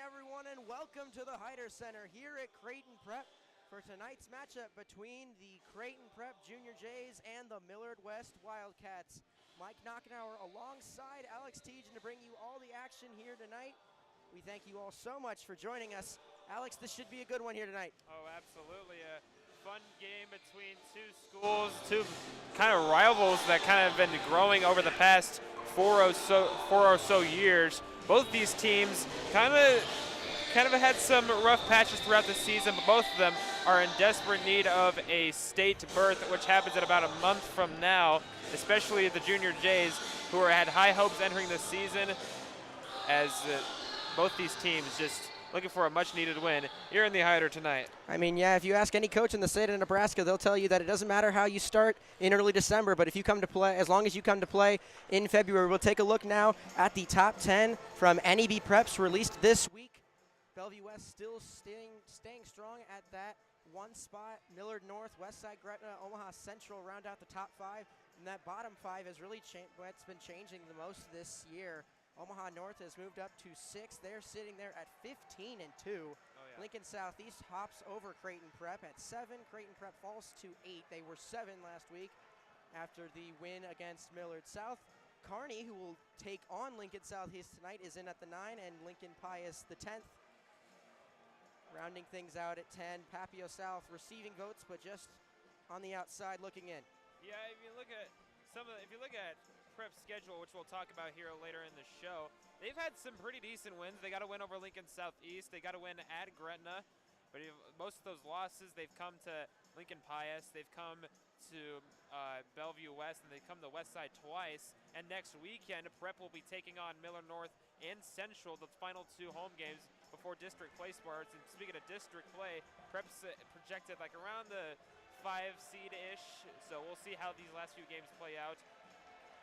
everyone, and welcome to the Heider Center here at Creighton Prep for tonight's matchup between the Creighton Prep Junior Jays and the Millard West Wildcats. Mike Knockenauer alongside Alex Tejan to bring you all the action here tonight. We thank you all so much for joining us. Alex, this should be a good one here tonight. Oh, absolutely. A fun game between two schools, two kind of rivals that kind of been growing over the past four or so years. Both these teams kind of had some rough patches throughout the season, but both of them are in desperate need of a state berth, which happens in about a month from now, especially the Junior Jays, who had high hopes entering the season, as both these teams just looking for a much-needed win here in the Heider tonight. I mean, yeah, if you ask any coach in the state of Nebraska, they'll tell you that it doesn't matter how you start in early December, but if you come to play, as long as you come to play in February. We'll take a look now at the top 10 from NEB Preps released this week. Bellevue West still staying strong at that one spot. Millard North, Westside, Gretna, Omaha Central round out the top 5, and that bottom 5 has really what's been changing the most this year. Omaha North has moved up to 6. They're sitting there at 15-2. Oh, yeah. Lincoln Southeast hops over Creighton Prep at 7. Creighton Prep falls to 8. They were 7 last week after the win against Millard South. Kearney, who will take on Lincoln Southeast tonight, is in at the 9, and Lincoln Pius the 10th. Rounding things out at 10, Papio South receiving votes, but just on the outside looking in. Yeah, if you look at Prep's schedule, which we'll talk about here later in the show, they've had some pretty decent wins. They got a win over Lincoln Southeast. They got a win at Gretna. But most of those losses, they've come to Lincoln Pius. They've come to Bellevue West, and they've come to Westside twice. And next weekend, Prep will be taking on Millard North and Central, the final 2 home games before district play starts. And speaking of district play, Prep's projected like around the 5 seed-ish. So we'll see how these last few games play out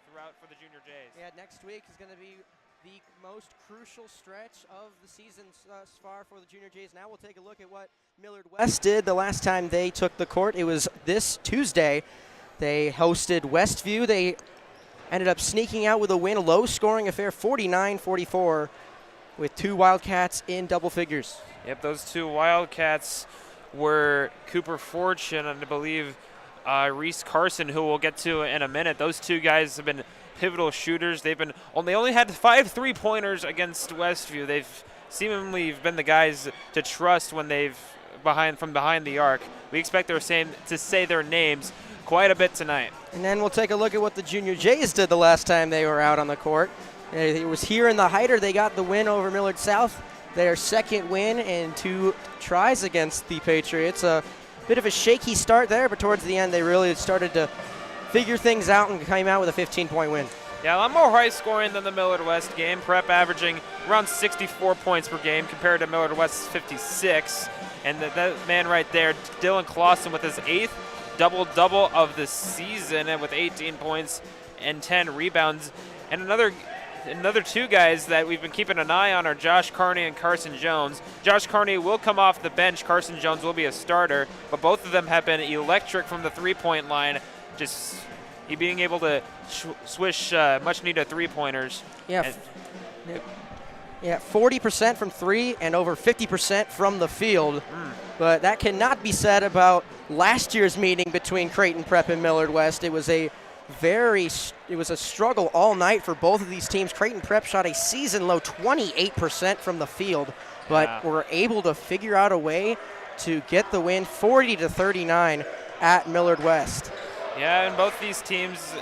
throughout for the Junior Jays. Yeah, next week is going to be the most crucial stretch of the season thus far for the Junior Jays. Now we'll take a look at what Millard West did the last time they took the court. It was this Tuesday. They hosted Westview. They ended up sneaking out with a win, a low-scoring affair, 49-44, with 2 Wildcats in double figures. Yep, those 2 Wildcats were Cooper Fortune and I believe Reese Carson, who we'll get to in a minute. Those 2 guys have been pivotal shooters. They only had 5 3-pointers against Westview. They've seemingly been the guys to trust when they've from behind the arc. We expect to say their names quite a bit tonight. And then we'll take a look at what the Junior Jays did the last time they were out on the court. It was here in the Heider. They got the win over Millard South, their 2nd win in 2 tries against the Patriots. A bit of a shaky start there, but towards the end they really started to figure things out and came out with a 15-point win. Yeah, a lot more high scoring than the Millard West game. Prep averaging around 64 points per game compared to Millard West's 56. And that man right there, Dylan Clausen, with his 8th double-double of the season, and with 18 points and 10 rebounds. And another 2 guys that we've been keeping an eye on are Josh Carney and Carson Jones. Josh Carney will come off the bench. Carson Jones will be a starter, but both of them have been electric from the 3-point line. Just being able to swish much-needed 3-pointers. Yeah, 40% from 3 and over 50% from the field. But that cannot be said about last year's meeting between Creighton Prep and Millard West. It was a struggle all night for both of these teams. Creighton Prep shot a season-low 28% from the field, but were able to figure out a way to get the win, 40-39 at Millard West. Yeah, and both these teams,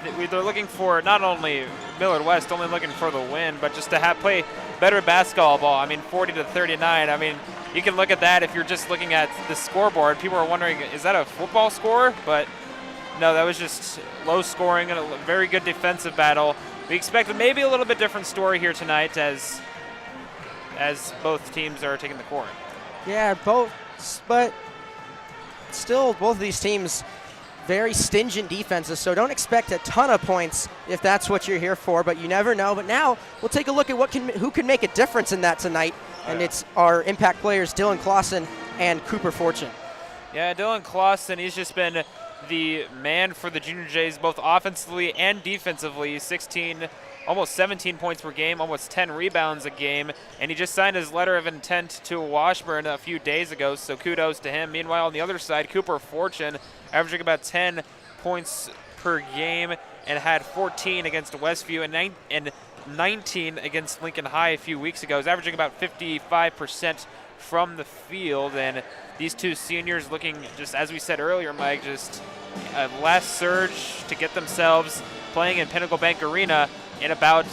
they're looking for not only Millard West only looking for the win, but just to play better basketball. I mean, 40-39. I mean, you can look at that if you're just looking at the scoreboard. People are wondering, is that a football score? But no, that was just low scoring and a very good defensive battle. We expect maybe a little bit different story here tonight as both teams are taking the court. Yeah, but still both of these teams very stingent defenses, so don't expect a ton of points if that's what you're here for, but you never know. But now we'll take a look at who can make a difference in that tonight, and it's our impact players, Dylan Clausen and Cooper Fortune. Yeah, Dylan Clausen, he's just been the man for the Junior Jays, both offensively and defensively. 16 almost 17 points per game, almost 10 rebounds a game, and he just signed his letter of intent to Washburn a few days ago, so kudos to him. Meanwhile, on the other side, Cooper Fortune averaging about 10 points per game and had 14 against Westview and 19 against Lincoln High a few weeks ago. He's averaging about 55% from the field, and these two seniors looking, just as we said earlier, Mike, just a last surge to get themselves playing in Pinnacle Bank Arena in about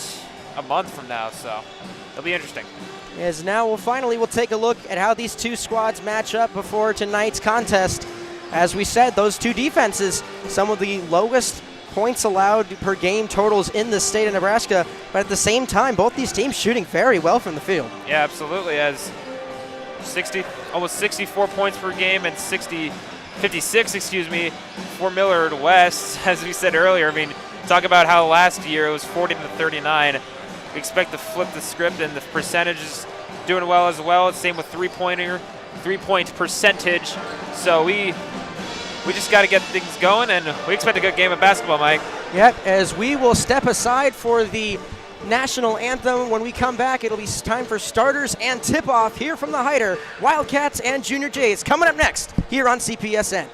a month from now, so it'll be interesting. As now we'll take a look at how these two squads match up before tonight's contest. As we said, those two defenses, some of the lowest points allowed per game totals in the state of Nebraska, but at the same time, both these teams shooting very well from the field. Yeah, absolutely. As almost 64 points per game and 56 for Millard West. As we said earlier, I mean, talk about how last year it was 40-39. We expect to flip the script, and the percentage is doing well as well. Same with three-point percentage. So we just got to get things going, and we expect a good game of basketball, Mike. Yep, as we will step aside for the national anthem. When we come back, it'll be time for starters and tip-off here from the Hyder. Wildcats and Junior Jays coming up next here on CPSN.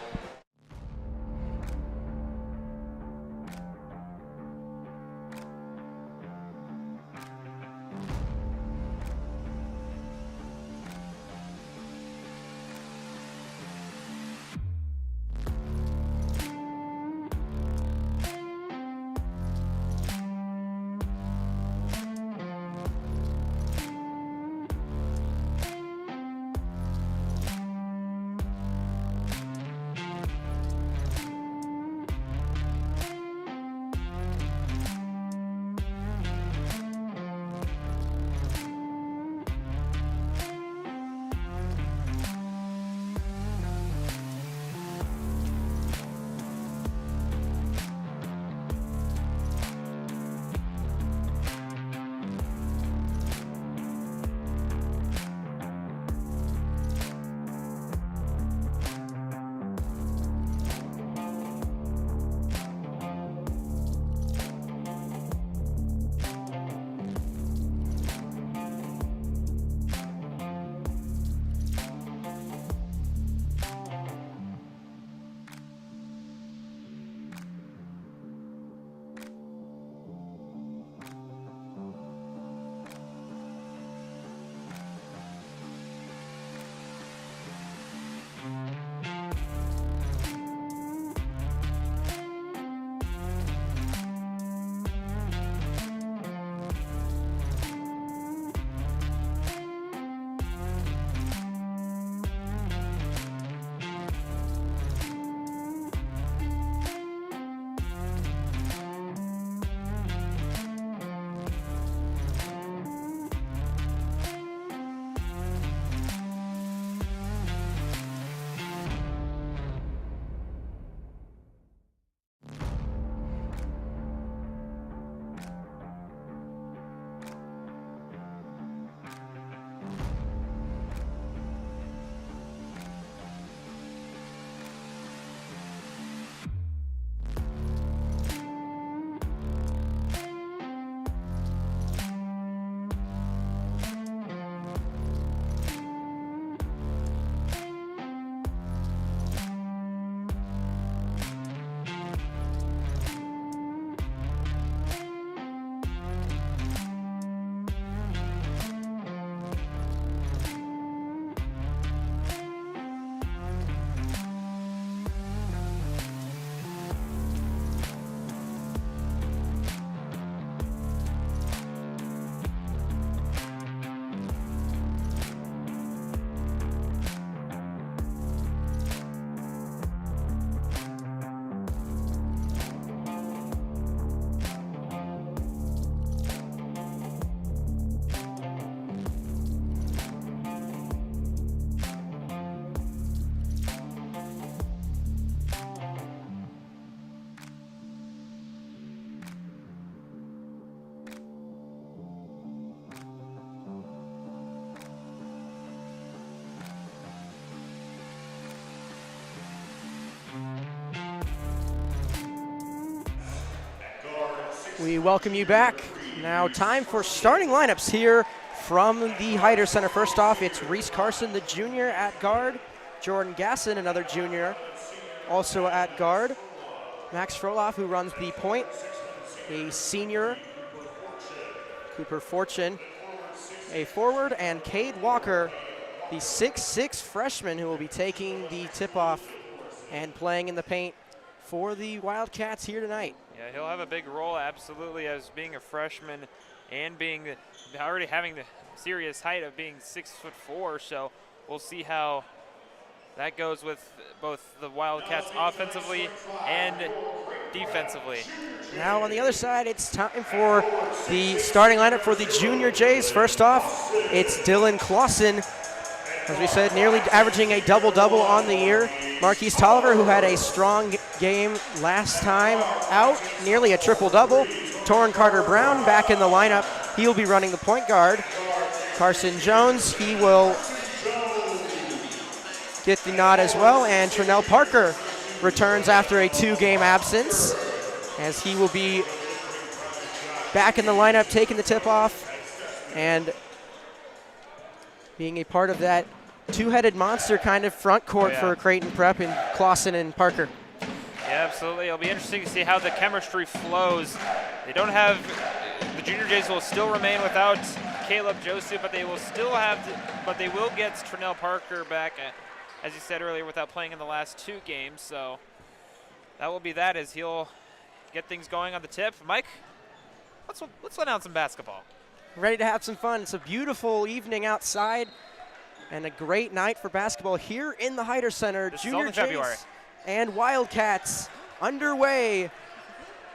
We welcome you back Now time for starting lineups here from the Heider Center. First off, it's Reese Carson, the junior at guard. Jordan Gasson, another junior, also at guard. Max Froloff, who runs the point, a senior. Cooper Fortune, a forward, and Cade Walker, the 6'6" freshman who will be taking the tip-off and playing in the paint for the Wildcats here tonight. Yeah, he'll have a big role, absolutely, as being a freshman and being already having the serious height of being 6'4", so we'll see how that goes with both the Wildcats offensively and defensively. Now on the other side, it's time for the starting lineup for the Junior Jays. First off, it's Dylan Clausen, as we said, nearly averaging a double-double on the year. Marquise Tolliver, who had a strong game last time out, nearly a triple-double. Torrin Carter-Brown back in the lineup. He'll be running the point guard. Carson Jones, he will get the nod as well. And Trinell Parker returns after a 2-game absence, as he will be back in the lineup, taking the tip-off and being a part of that two-headed monster kind of front court for Creighton Prep in Clausen and Parker. Yeah, absolutely. It'll be interesting to see how the chemistry flows. They don't have, the Junior Jays will still remain without Caleb Joseph, but they will still have, but they will get Trinell Parker back, as you said earlier, without playing in the last 2 games. So that will be that, as he'll get things going on the tip. Mike, let's let out some basketball. Ready to have some fun. It's a beautiful evening outside and a great night for basketball here in the Heider Center. This Junior is only February. Jays and Wildcats underway.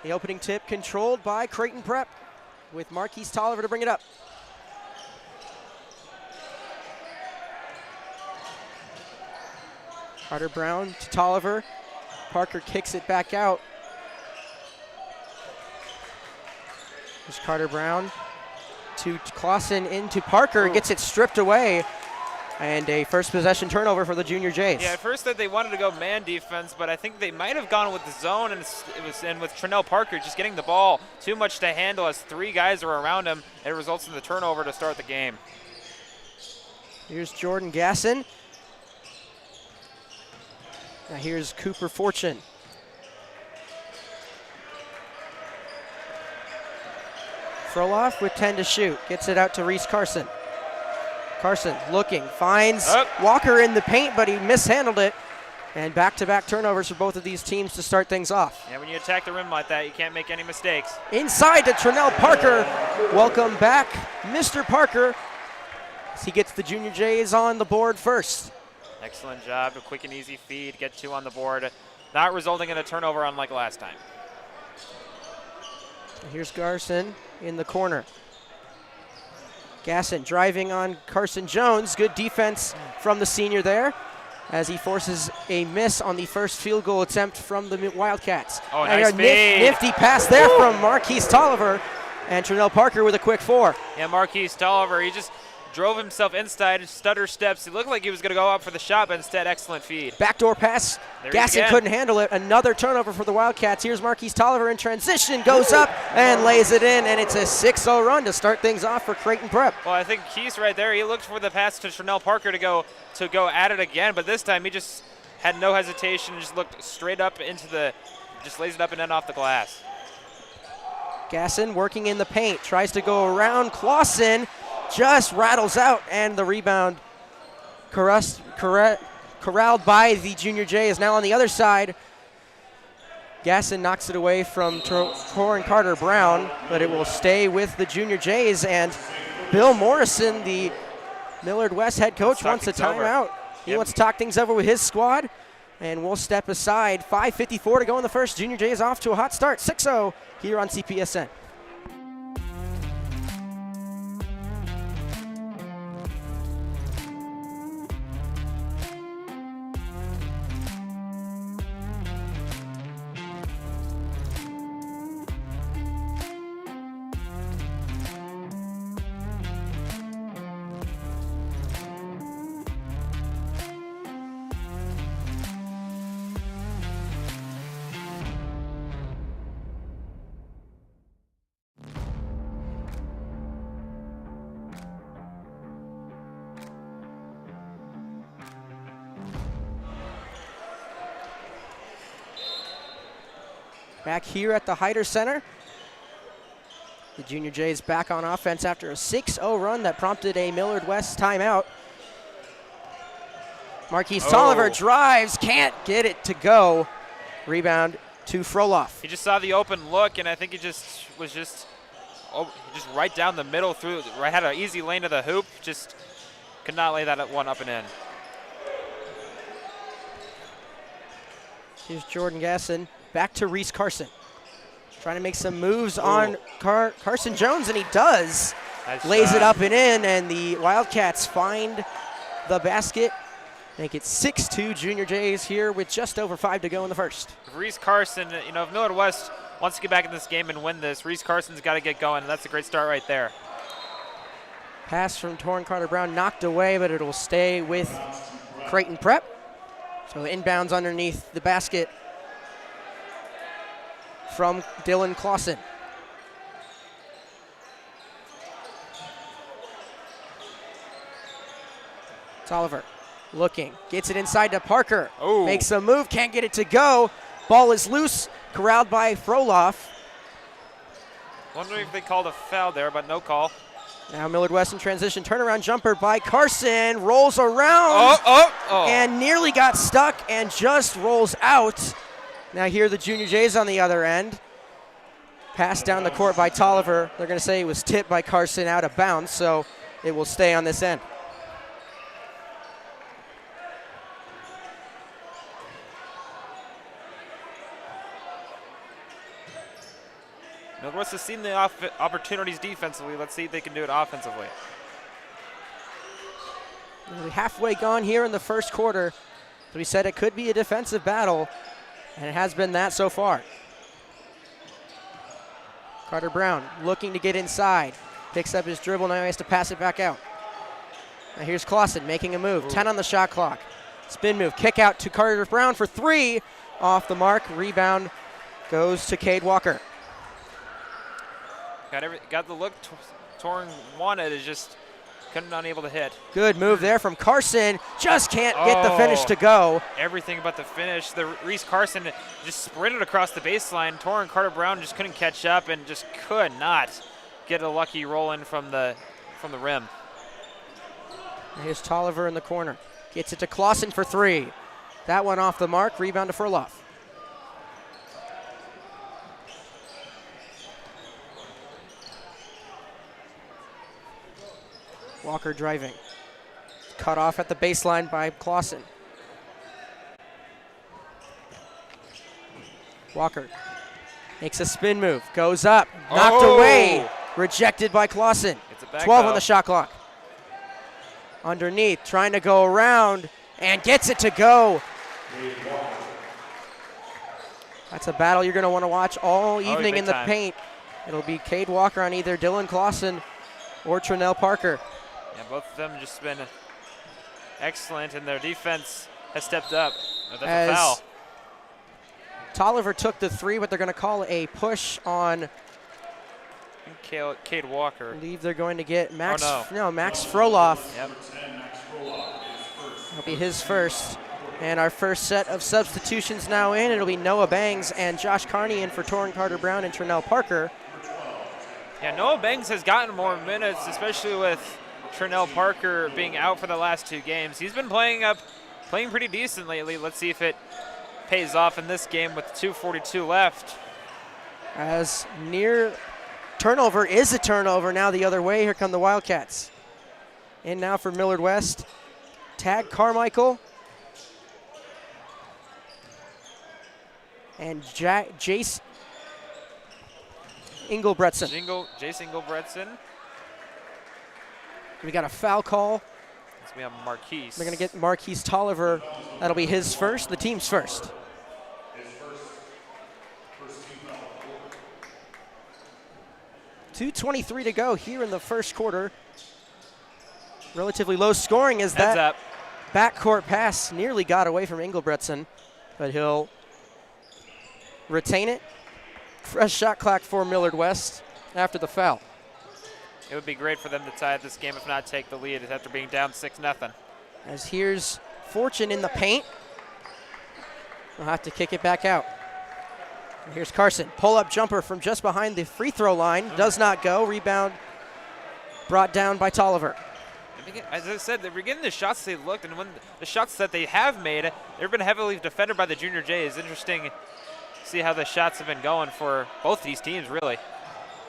The opening tip controlled by Creighton Prep with Marquise Tolliver to bring it up. Carter Brown to Tolliver. Parker kicks it back out. There's Carter Brown to Clausen into Parker. Gets it stripped away. And a first possession turnover for the Junior Jays. Yeah, at first they wanted to go man defense, but I think they might have gone with the zone, and with Trinell Parker just getting the ball too much to handle as 3 guys are around him. It results in the turnover to start the game. Here's Jordan Gasson. Now here's Cooper Fortune. Froloff with 10 to shoot. Gets it out to Reese Carson. Carson looking, finds Walker in the paint, but he mishandled it. And back-to-back turnovers for both of these teams to start things off. Yeah, when you attack the rim like that, you can't make any mistakes. Inside to Trinell Parker. Welcome back, Mr. Parker, as he gets the Junior Jays on the board first. Excellent job, a quick and easy feed, get 2 on the board, not resulting in a turnover unlike last time. Here's Garson in the corner. Gasson driving on Carson Jones. Good defense from the senior there, as he forces a miss on the first field goal attempt from the Wildcats. Oh, nice feed. Nifty pass there from Marquise Tolliver, and Trinell Parker with a quick 4. Yeah, Marquise Tolliver, he just drove himself inside, stutter steps. It looked like he was going to go up for the shot, but instead, excellent feed. Backdoor pass. Gasson couldn't handle it. Another turnover for the Wildcats. Here's Marquise Tolliver in transition, goes up and lays it in, and it's a 6-0 run to start things off for Creighton Prep. Well, I think Keith right there, he looked for the pass to Trinell Parker to go at it again, but this time he just had no hesitation and just looked straight up into just lays it up and in off the glass. Gasson working in the paint, tries to go around Clausen, just rattles out, and the rebound corralled by the Junior Jay is now on the other side. Gasson knocks it away from Torrin Carter-Brown, but it will stay with the Junior Jays, and Bill Morrison, the Millard West head coach, wants a timeout. He wants to talk things over with his squad, and we'll step aside. 5:54 to go in the first. Junior Jays off to a hot start, 6-0 here on CPSN. back here at the Heider Center. The Junior Jays back on offense after a 6-0 run that prompted a Millard West timeout. Marquise Tolliver drives, can't get it to go. Rebound to Froloff. He just saw the open look, and I think he just right down the middle through, had an easy lane to the hoop, just could not lay that one up and in. Here's Jordan Gasson, back to Reese Carson. Trying to make some moves on Carson Jones, and he does. Nice Lays shot. it up and in, and the Wildcats find the basket. Make it 6-2 Junior Jays here with just over 5 to go in the first. If Reese Carson, if Millard West wants to get back in this game and win this, Reese Carson's got to get going, and that's a great start right there. Pass from Torrin Carter-Brown knocked away, but it'll stay with Creighton Prep. So inbounds underneath the basket from Dylan Clausen. Tolliver looking, gets it inside to Parker. Oh. Makes a move, can't get it to go. Ball is loose, corralled by Froloff. Wondering if they called a foul there, but no call. Now Millard West in transition, turnaround jumper by Carson, rolls around and nearly got stuck and just rolls out. Now here are the Junior Jays on the other end. Pass down the court by Tolliver. They're going to say it was tipped by Carson out of bounds, so it will stay on this end. Millard West has seen the opportunities defensively. Let's see if they can do it offensively. Nearly halfway gone here in the first quarter. As we said, it could be a defensive battle, and it has been that so far. Carter Brown looking to get inside. Picks up his dribble, now he has to pass it back out. Now here's Clausen making a move, 10 on the shot clock. Spin move, kick out to Carter Brown for 3. Off the mark, rebound goes to Cade Walker. Got the look Torrin wanted, is just unable to hit. Good move there from Carson. Just can't get the finish to go. Everything but the finish. The Reese Carson just sprinted across the baseline. Torrin Carter Brown just couldn't catch up and just could not get a lucky roll in from the rim. Here's Tolliver in the corner. Gets it to Clausen for 3. That one off the mark. Rebound to Froloff. Walker driving. Cut off at the baseline by Clausen. Walker makes a spin move, goes up, knocked away, rejected by Clausen. 12 on the shot clock. Underneath, trying to go around, and gets it to go. That's a battle you're going to want to watch all evening in the paint. It'll be Cade Walker on either Dylan Clausen or Trinell Parker. Yeah, both of them just been excellent, and their defense has stepped up. Oh, that's a foul. Tolliver took the 3, but they're going to call a push on Cade Walker. I believe they're going to get Max. Max Froloff. Yep. That'll be his first. And our first set of substitutions now in. It'll be Noah Bangs and Josh Carney in for Torrin Carter Brown and Trinell Parker. Yeah, Noah Bangs has gotten more minutes, especially with Trinell Parker being out for the last 2 games. He's been playing pretty decent lately. Let's see if it pays off in this game with 2:42 left. As near turnover is a turnover now the other way. Here come the Wildcats. In now for Millard West. Tag Carmichael. And Jace Engelbretson. Jace Engelbretson. We got a foul call. We have Marquise. They're going to get Marquise Tolliver. That'll be his first, the team's first. .223 to go here in the first quarter. Relatively low scoring as that backcourt pass nearly got away from Engelbretson, but he'll retain it. Fresh shot clock for Millard West after the foul. It would be great for them to tie this game, if not take the lead after being down 6-0. As here's Fortune in the paint. We'll have to kick it back out. Here's Carson. Pull-up jumper from just behind the free throw line. Does not go. Rebound brought down by Tolliver. As I said, we're getting the shots they looked, and when the shots that they have made, they've been heavily defended by the Junior Jays. Interesting to see how the shots have been going for both these teams, really.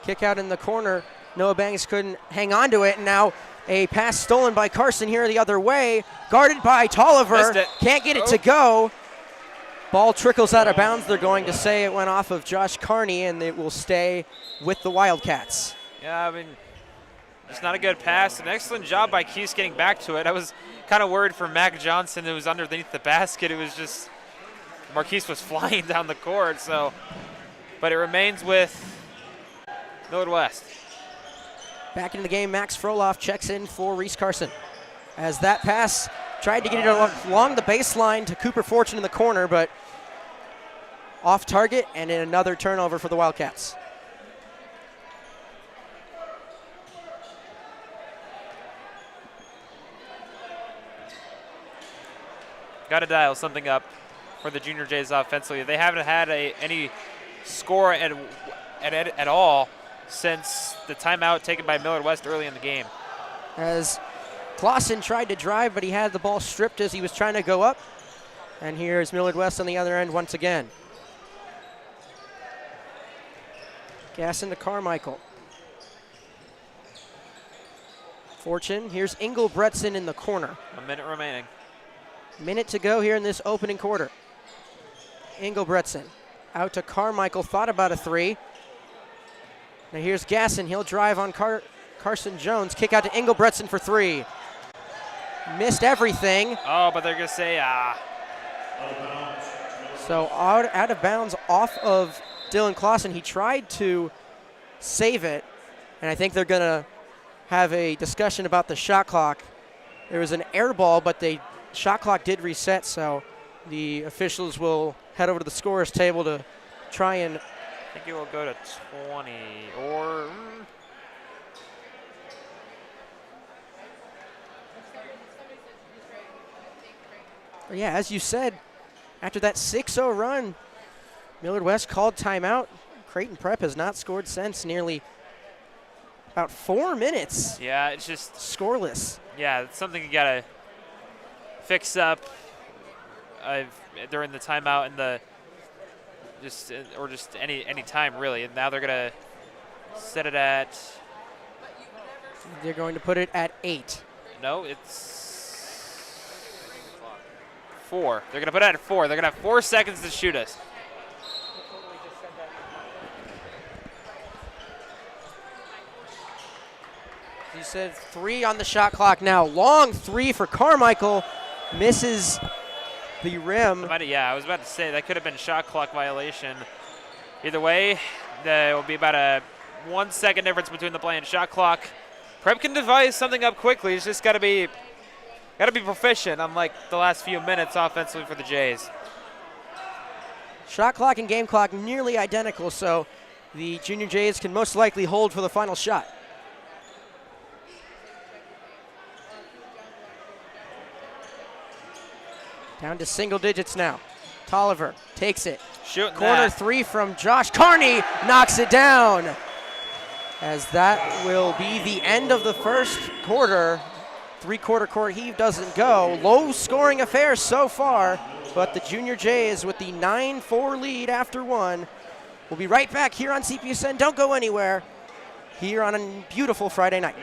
Kick out in the corner. Noah Banks couldn't hang on to it, and now a pass stolen by Carson here the other way. Guarded by Tolliver. Can't get it to go. Ball trickles out of bounds. They're going to say it went off of Josh Carney, and it will stay with the Wildcats. Yeah, I mean, it's not a good pass. An excellent job by Keese getting back to it. I was kind of worried for Mac Johnson, who was underneath the basket. It was just Marquise was flying down the court. So, but it remains with Millard West. Back into the game, Max Froloff checks in for Reese Carson. As that pass tried to get it along the baseline to Cooper Fortune in the corner, but off target, and in another turnover for the Wildcats. Got to dial something up for the Junior Jays offensively. They haven't had any score at all since the timeout taken by Millard West early in the game. As Clausen tried to drive, but he had the ball stripped as he was trying to go up. And here's Millard West on the other end once again. Gas into Carmichael. Fortune, here's Engelbretson in the corner. A minute remaining. Minute to go here in this opening quarter. Engelbretson out to Carmichael, thought about a three. Now here's Gasson, he'll drive on Carson Jones, kick out to Engelbretson for three. Missed everything. Oh, but they're gonna say, So out of bounds off of Dylan Clausen. He tried to save it, and I think they're gonna have a discussion about the shot clock. There was an air ball, but the shot clock did reset, so the officials will head over to the scorer's table to try and. I think it will go to 20 or. Yeah, as you said, after that 6-0 run, Millard West called timeout. Creighton Prep has not scored since, nearly about 4 minutes. Yeah, it's just scoreless. Yeah, it's something you gotta fix up during the timeout and the just any time really. And now they're gonna set it at. They're going to put it at 8. No, it's 4. They're gonna put it at 4. They're gonna have 4 seconds to shoot us. You said 3 on the shot clock now. Long 3 for Carmichael. Misses the rim. I was about to say that could have been shot clock violation. Either way, there will be about a 1 second difference between the play and shot clock. Prep can devise something up quickly. It's just got to be proficient, unlike the last few minutes offensively for the Jays. Shot clock and game clock nearly identical, so the Junior Jays can most likely hold for the final shot. Down to single digits now. Tolliver takes it. Shooting Corner that. 3 from Josh Carney, knocks it down. As that will be the end of the first quarter. 3-quarter court heave doesn't go. Low scoring affair so far, but the Junior Jays with the 9-4 lead after 1. We'll be right back here on CPSN. Don't go anywhere here on a beautiful Friday night.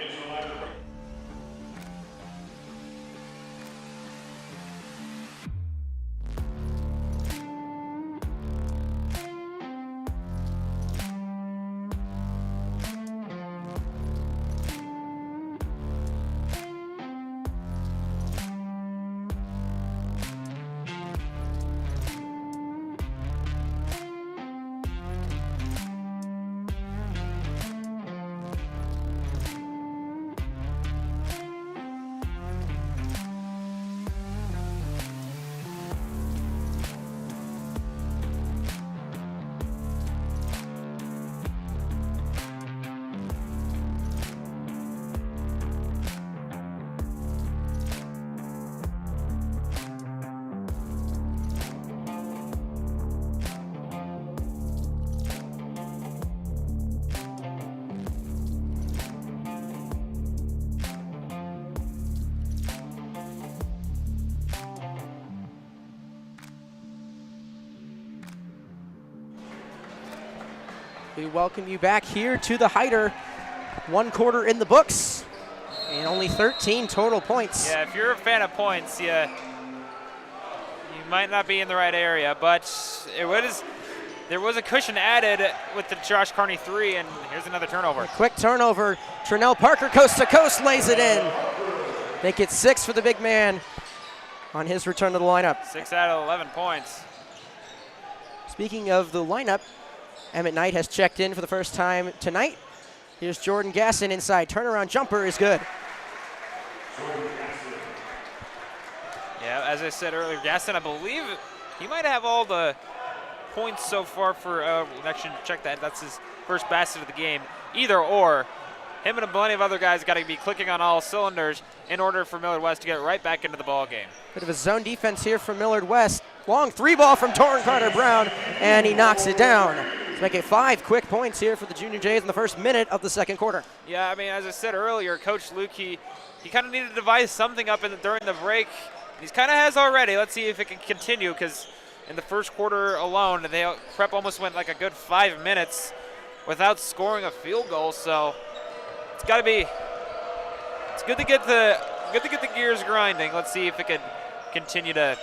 We welcome you back here to the Hyder. 1 quarter in the books and only 13 total points. Yeah, if you're a fan of points, you might not be in the right area, but there was a cushion added with the Josh Carney 3, and here's another turnover. A quick turnover. Trinell Parker, coast to coast, lays it in. Make it 6 for the big man on his return to the lineup. 6 out of 11 points. Speaking of the lineup, Emmett Knight has checked in for the first time tonight. Here's Jordan Gasson inside. Turnaround jumper is good. Yeah, as I said earlier, Gasson, I believe he might have all the points so far for, actually check that, that's his first basket of the game. Either or, him and a plenty of other guys got to be clicking on all cylinders in order for Millard West to get right back into the ball game. Bit of a zone defense here from Millard West. Long 3-ball from Torrin Carter-Brown, and he knocks it down. Let's make it 5 quick points here for the Junior Jays in the first minute of the second quarter. Yeah, I mean, as I said earlier, Coach Luke, he kind of needed to devise something up during the break. He kind of has already. Let's see if it can continue, because in the first quarter alone, Prep almost went like a good 5 minutes without scoring a field goal. So it's got to be. It's good to get the gears grinding. Let's see if it can continue to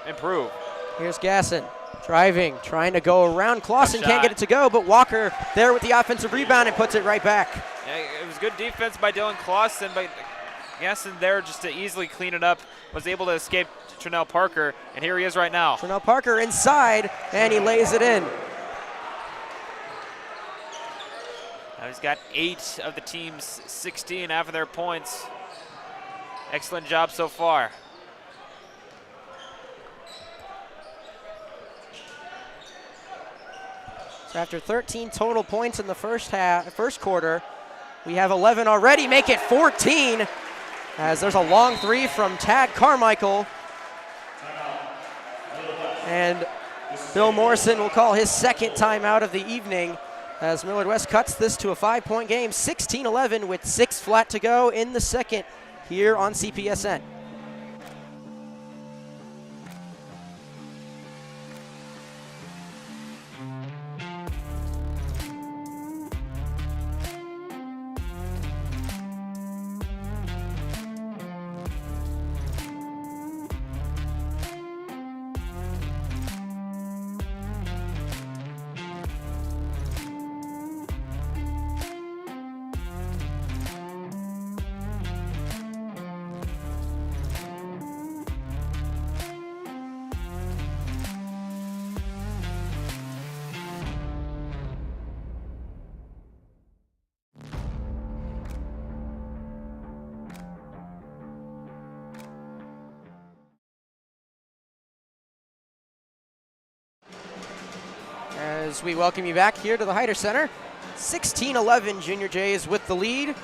improve. Here's Gasson driving, trying to go around. Clausen can't get it to go, but Walker there with the offensive rebound and puts it right back. Yeah, it was good defense by Dylan Clausen, but Gasson there just to easily clean it up, was able to escape Trinell Parker, and here he is right now. Trinell Parker inside, and he lays it in. Now he's got 8 of the team's 16 after their points. Excellent job so far. So after 13 total points in the first quarter, we have 11 already, make it 14, as there's a long 3 from Tad Carmichael. And Bill Morrison will call his second timeout of the evening as Millard West cuts this to a 5-point game, 16-11 with 6 flat to go in the second here on CPSN. As we welcome you back here to the Hyder Center. 16-11 Junior Jays with the lead.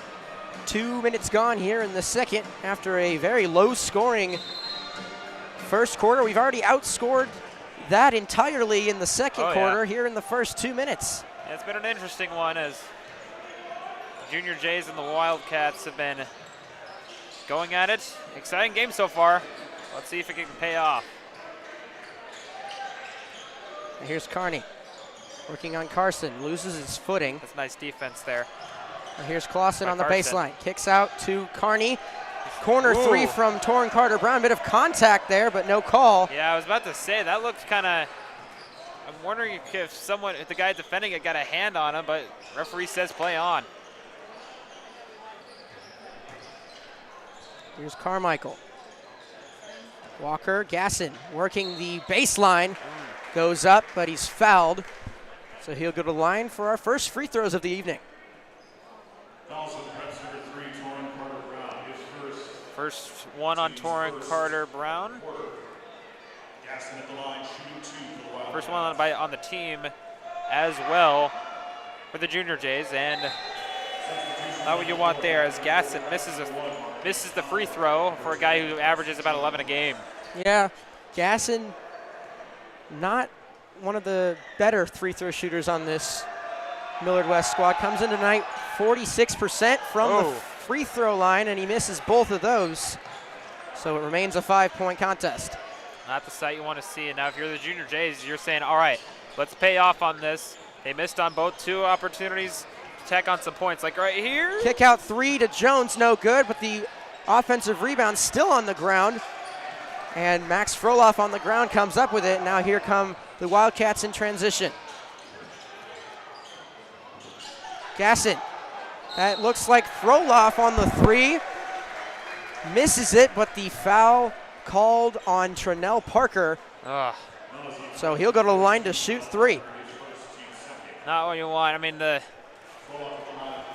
2 minutes gone here in the second after a very low-scoring first quarter. We've already outscored that entirely in the second quarter here in the first 2 minutes. Yeah, it's been an interesting one as the Junior Jays and the Wildcats have been going at it. Exciting game so far. Let's see if it can pay off. And here's Carney. Working on Carson, loses his footing. That's nice defense there. And here's Clausen on the baseline. Kicks out to Carney. Corner 3 from Torrin Carter-Brown. Bit of contact there, but no call. Yeah, I was about to say, that looked kind of, I'm wondering if the guy defending it got a hand on him, but referee says play on. Here's Carmichael. Walker, Gasson working the baseline. Goes up, but he's fouled. So he'll go to the line for our first free throws of the evening. First one on Torrin Carter-Brown. First one on the team as well for the Junior Jays, and not what you want there as Gasson misses the free throw for a guy who averages about 11 a game. Yeah, Gasson not one of the better free throw shooters on this Millard West squad. Comes in tonight 46% from the free throw line, and he misses both of those. So it remains a 5-point contest. Not the sight you want to see. And now if you're the Junior Jays, you're saying, all right, let's pay off on this. They missed on both 2 opportunities to tack on some points, like right here. Kick out 3 to Jones, no good, but the offensive rebound still on the ground. And Max Froloff on the ground comes up with it. Now here come the Wildcats in transition. Gasson. That looks like Froloff on the 3. Misses it, but the foul called on Trinell Parker. Ugh. So he'll go to the line to shoot 3. Not what you want. I mean, the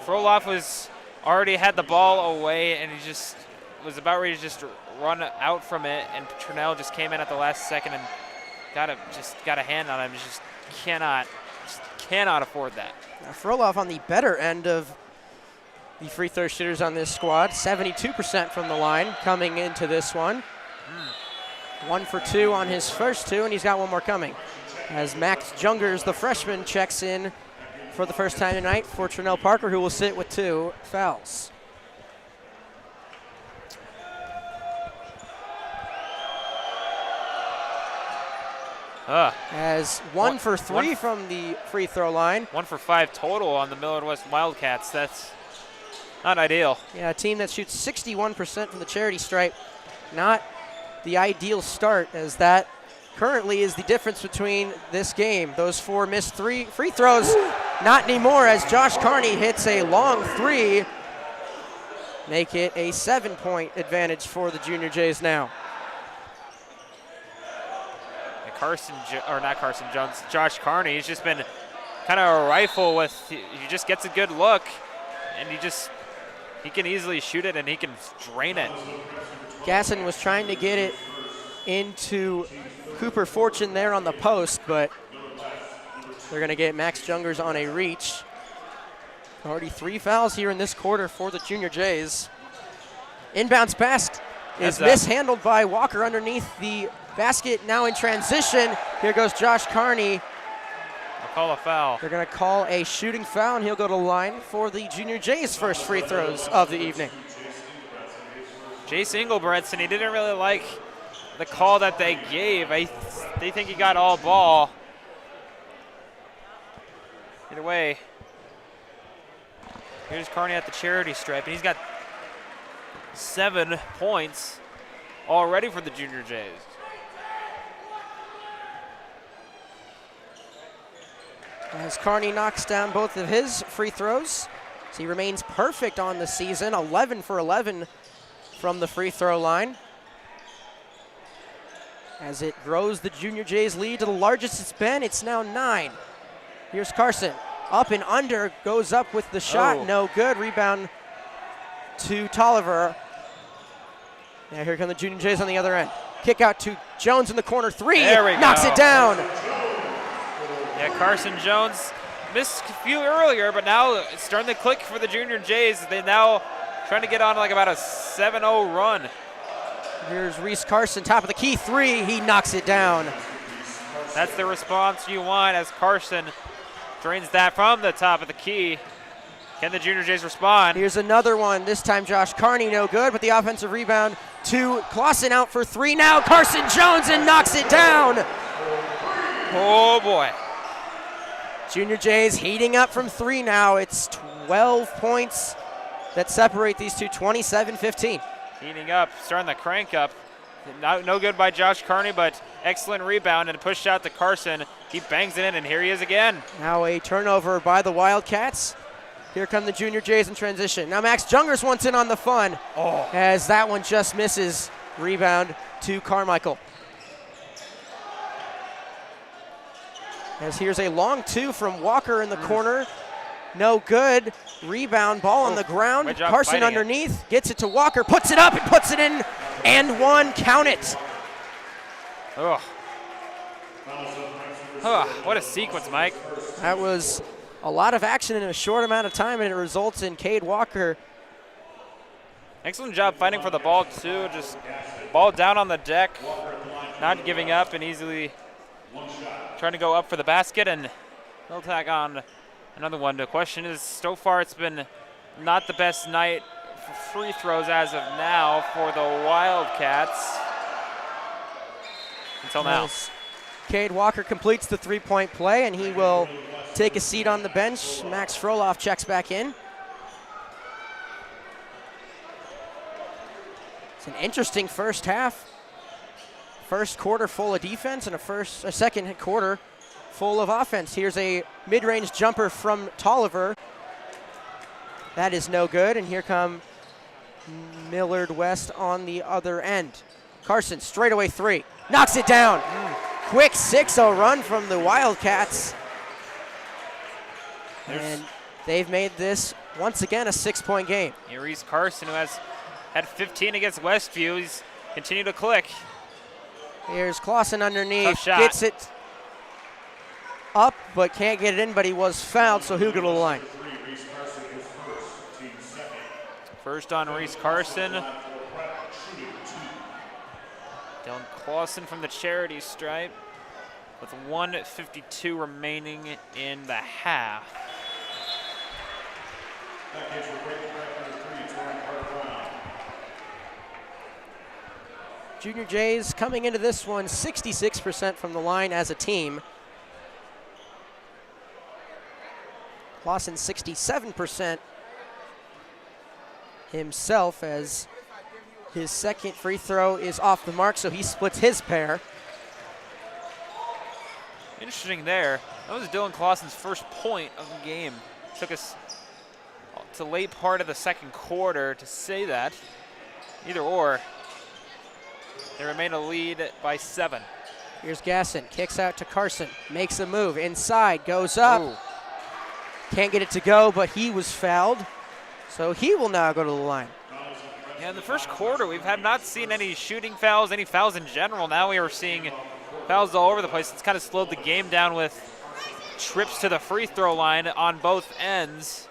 Froloff was already had the ball away, and he just was about ready to just run out from it, and Trinell just came in at the last second and got a hand on him. Just cannot afford that. Now Froloff on the better end of the free throw shooters on this squad, 72% from the line coming into this one. 1 for 2 on his first 2, and he's got 1 more coming. As Max Jungers, the freshman, checks in for the first time tonight for Trinell Parker, who will sit with 2 fouls. As 1 for 3 from the free throw line. 1 for 5 total on the Millard West Wildcats. That's not ideal. Yeah, a team that shoots 61% from the charity stripe. Not the ideal start, as that currently is the difference between this game. Those 4 missed free throws, not anymore, as Josh Carney hits a long 3. Make it a 7-point advantage for the Junior Jays now. Josh Carney, he's just been kind of a rifle with, he just gets a good look, and he can easily shoot it and he can drain it. Gasson was trying to get it into Cooper Fortune there on the post, but they're going to get Max Jungers on a reach. Already 3 fouls here in this quarter for the Junior Jays. Inbounds pass is mishandled by Walker underneath the basket, now in transition. Here goes Josh Carney. I'll call a foul. They're going to call a shooting foul, and he'll go to the line for the Junior Jays' first free throws of the evening. Jace Engelbretson, he didn't really like the call that they gave. They think he got all ball. Either way, here's Carney at the charity stripe, and he's got 7 points already for the Junior Jays. As Carney knocks down both of his free throws, so he remains perfect on the season, 11 for 11 from the free throw line. As it grows the Junior Jays lead to the largest it's been, it's now 9. Here's Carson, up and under, goes up with the shot, no good. Rebound to Tolliver. Now here come the Junior Jays on the other end. Kick out to Jones in the corner, 3, knocks it down. Yeah, Carson Jones missed a few earlier, but now it's starting to click for the Junior Jays. They're now trying to get on like about a 7-0 run. Here's Reese Carson, top of the key, 3, he knocks it down. That's the response you want as Carson drains that from the top of the key. Can the Junior Jays respond? Here's another one, this time Josh Carney, no good, but the offensive rebound to Clausen, out for 3 now. Carson Jones, and knocks it down. Oh boy. Junior Jays heating up from 3 now. It's 12 points that separate these two, 27-15. Heating up, starting to crank up. No good by Josh Carney, but excellent rebound and push out to Carson. He bangs it in, and here he is again. Now a turnover by the Wildcats. Here come the Junior Jays in transition. Now Max Jungers wants in on the fun, as that one just misses. Rebound to Carmichael. As here's a long 2 from Walker in the corner. No good. Rebound, ball on the ground. Carson underneath, gets it to Walker, puts it up and puts it in, and 1, count it. What a sequence, Mike. That was a lot of action in a short amount of time, and it results in Cade Walker. Excellent job fighting for the ball, too. Just ball down on the deck, not giving up and easily trying to go up for the basket, and he'll tag on another one. The question is, so far it's been not the best night for free throws as of now for the Wildcats. Until now. Cade Walker completes the three-point play, and he will take a seat on the bench. Max Froloff checks back in. It's an interesting first half. First quarter full of defense and a second quarter full of offense. Here's a mid-range jumper from Tolliver. That is no good, and here come Millard West on the other end. Carson, straightaway three, knocks it down. Quick 6-0 run from the Wildcats. And they've made this, once again, a 6-point game. Reese Carson, who has had 15 against Westview, he's continued to click. Here's Clausen underneath, Tough shot. gets it up, but can't get it in, but he was fouled, so he'll go to the line. First on Reese Carson. Dylan Clausen from the charity stripe with 1:52 remaining in the half. Junior Jays coming into this one 66% from the line as a team. Clausen 67% himself, as his second free throw is off the mark, so he splits his pair. Interesting there. That was Dylan Clausen's first point of the game. Took us to late part of the second quarter to say that. Either or. They remain a lead by 7. Here's Gasson, kicks out to Carson, makes a move, inside, goes up. Ooh. Can't get it to go, but he was fouled, so he will now go to the line. Yeah, in the first quarter, we've not seen any shooting fouls, any fouls in general. Now we are seeing fouls all over the place. It's kind of slowed the game down with trips to the free throw line on both ends.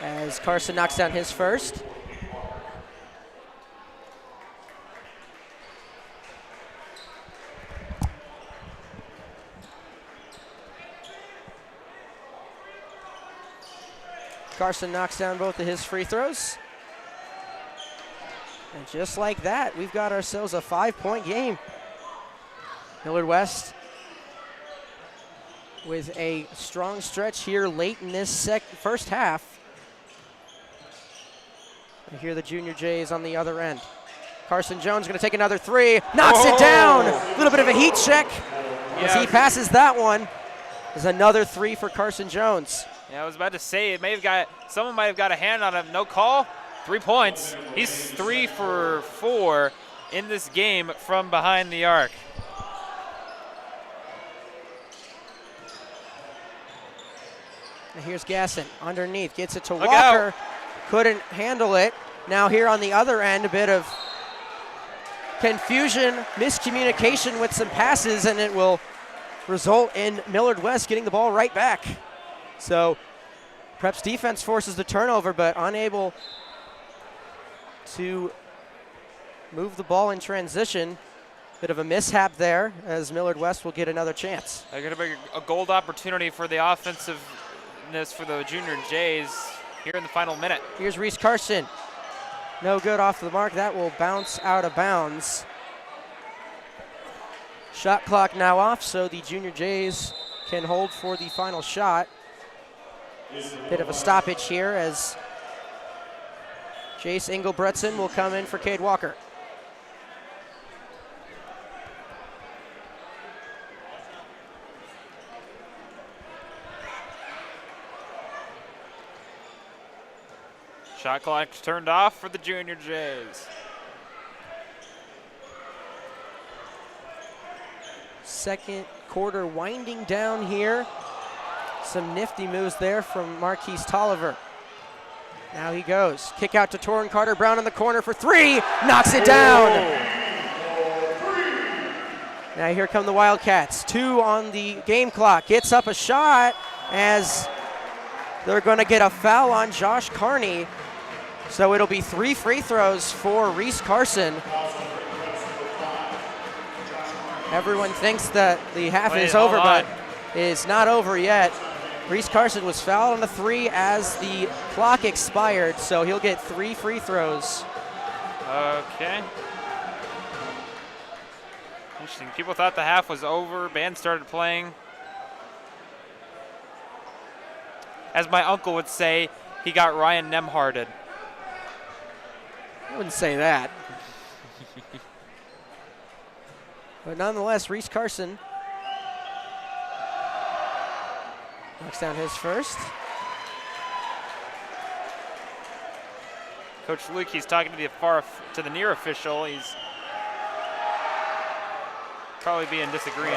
As Carson knocks down his first. Carson knocks down both of his free throws. And just like that, we've got ourselves a 5-point game. Millard West with a strong stretch here late in this first half. And here the Junior Jays on the other end. Carson Jones going to take another three, knocks it down. A little bit of a heat check as he passes that one. There's another three for Carson Jones. Yeah, I was about to say, someone might have got a hand on him. No call, 3 points. He's 3 for 4 in this game from behind the arc. And here's Gasson underneath, gets it to Look Walker. out. Couldn't handle it. Now here on the other end, a bit of confusion, miscommunication with some passes, and it will result in Millard West getting the ball right back. So Prep's defense forces the turnover, but unable to move the ball in transition. Bit of a mishap there, as Millard West will get another chance. They're going to be a gold opportunity for the offensiveness for the Junior Jays here in the final minute. Here's Reese Carson. No good off the mark. That will bounce out of bounds. Shot clock now off, so the Junior Jays can hold for the final shot. Bit of a stoppage here as Jace Engelbretson will come in for Cade Walker. Shot clock turned off for the Junior Jays. Second quarter winding down here. Some nifty moves there from Marquise Tolliver. Now he goes. Kick out to Torrin Carter-Brown in the corner for three. Knocks it down. Now here come the Wildcats. 2 on the game clock. Gets up a shot as they're going to get a foul on Josh Carney. So it'll be 3 free throws for Reese Carson. Everyone thinks that the half is over, but it's not over yet. Reese Carson was fouled on a 3 as the clock expired, so he'll get 3 free throws. Okay. Interesting. People thought the half was over. Band started playing. As my uncle would say, he got Ryan Nemharded. I wouldn't say that. But nonetheless, Reese Carson knocks down his first. Coach Luke, he's talking to the near official. He's probably being disagreeing.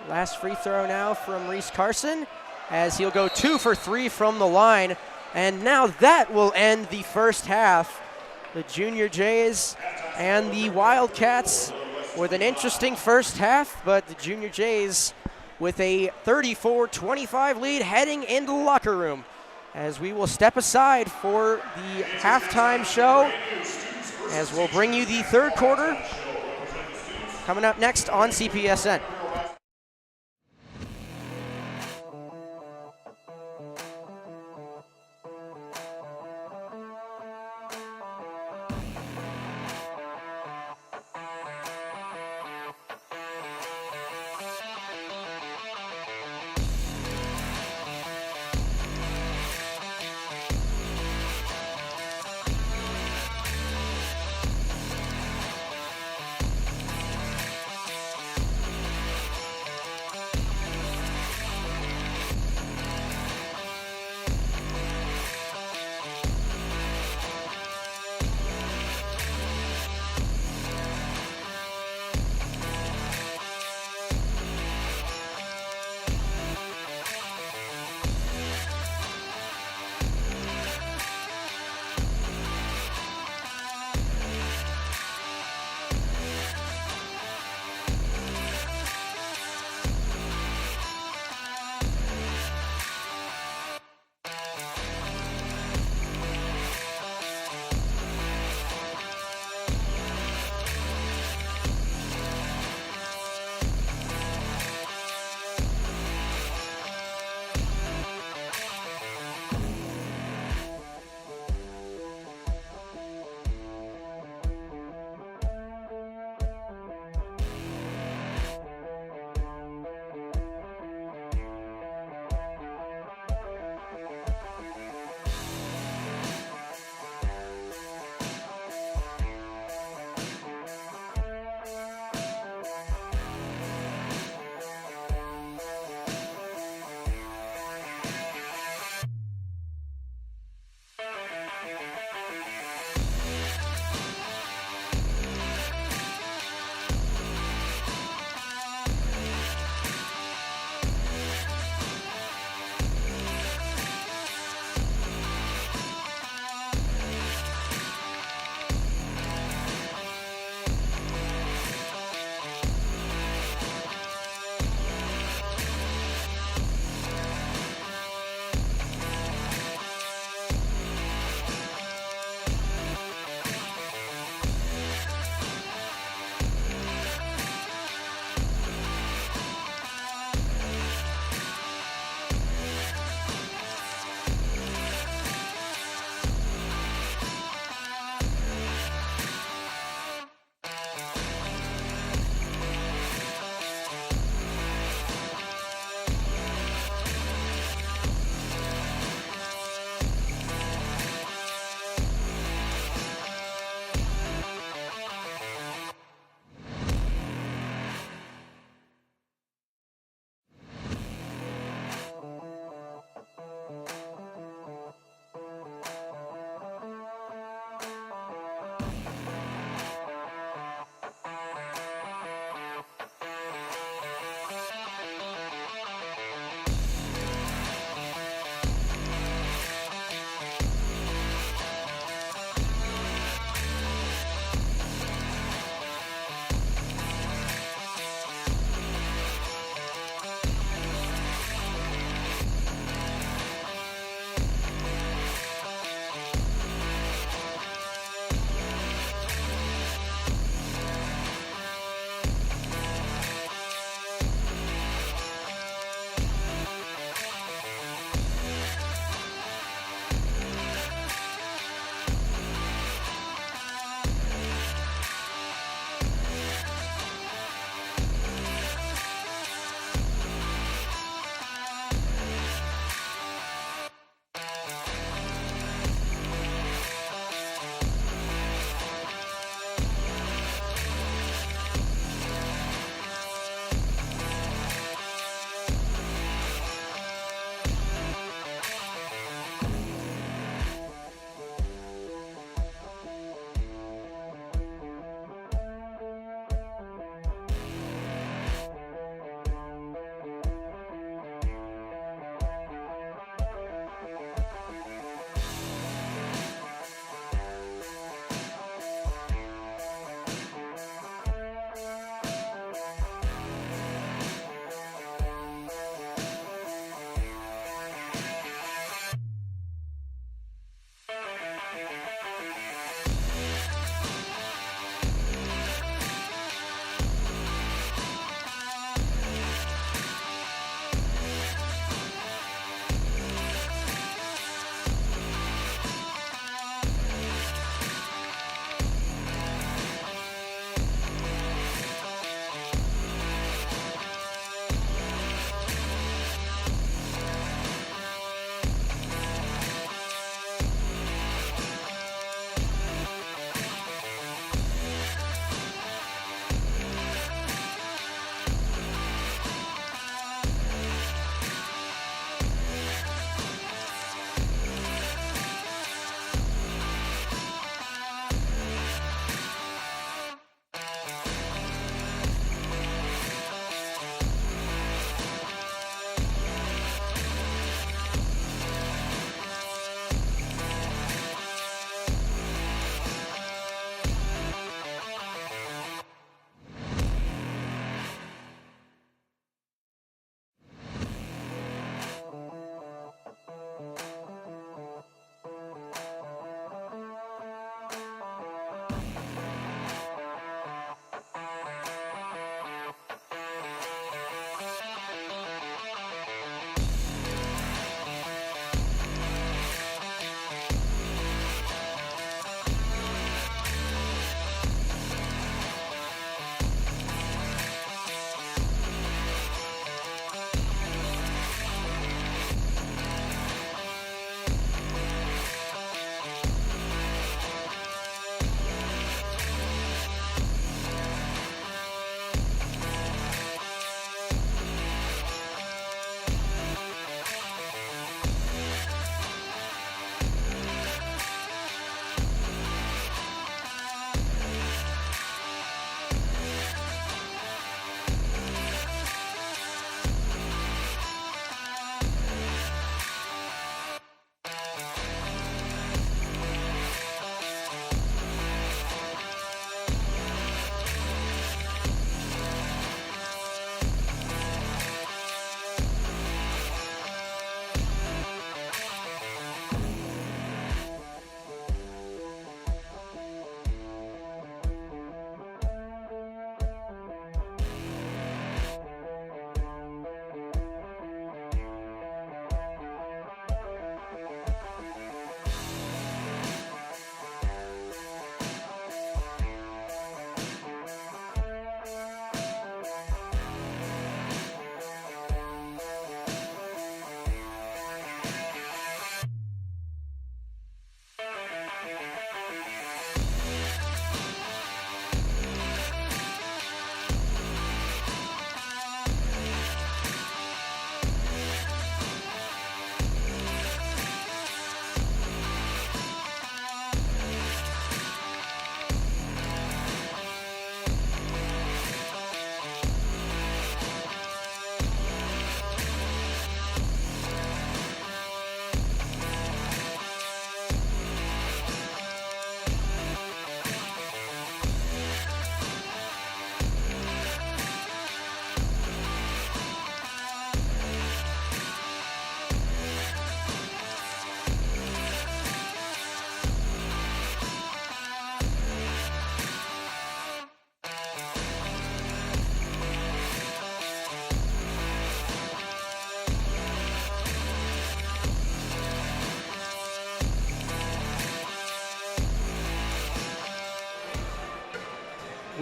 Last free throw now from Reese Carson, as he'll go 2 for 3 from the line. And now that will end the first half. The Junior Jays and the Wildcats with an interesting first half, but the Junior Jays with a 34-25 lead heading into the locker room. As we will step aside for the halftime show, as we'll bring you the third quarter coming up next on CPSN.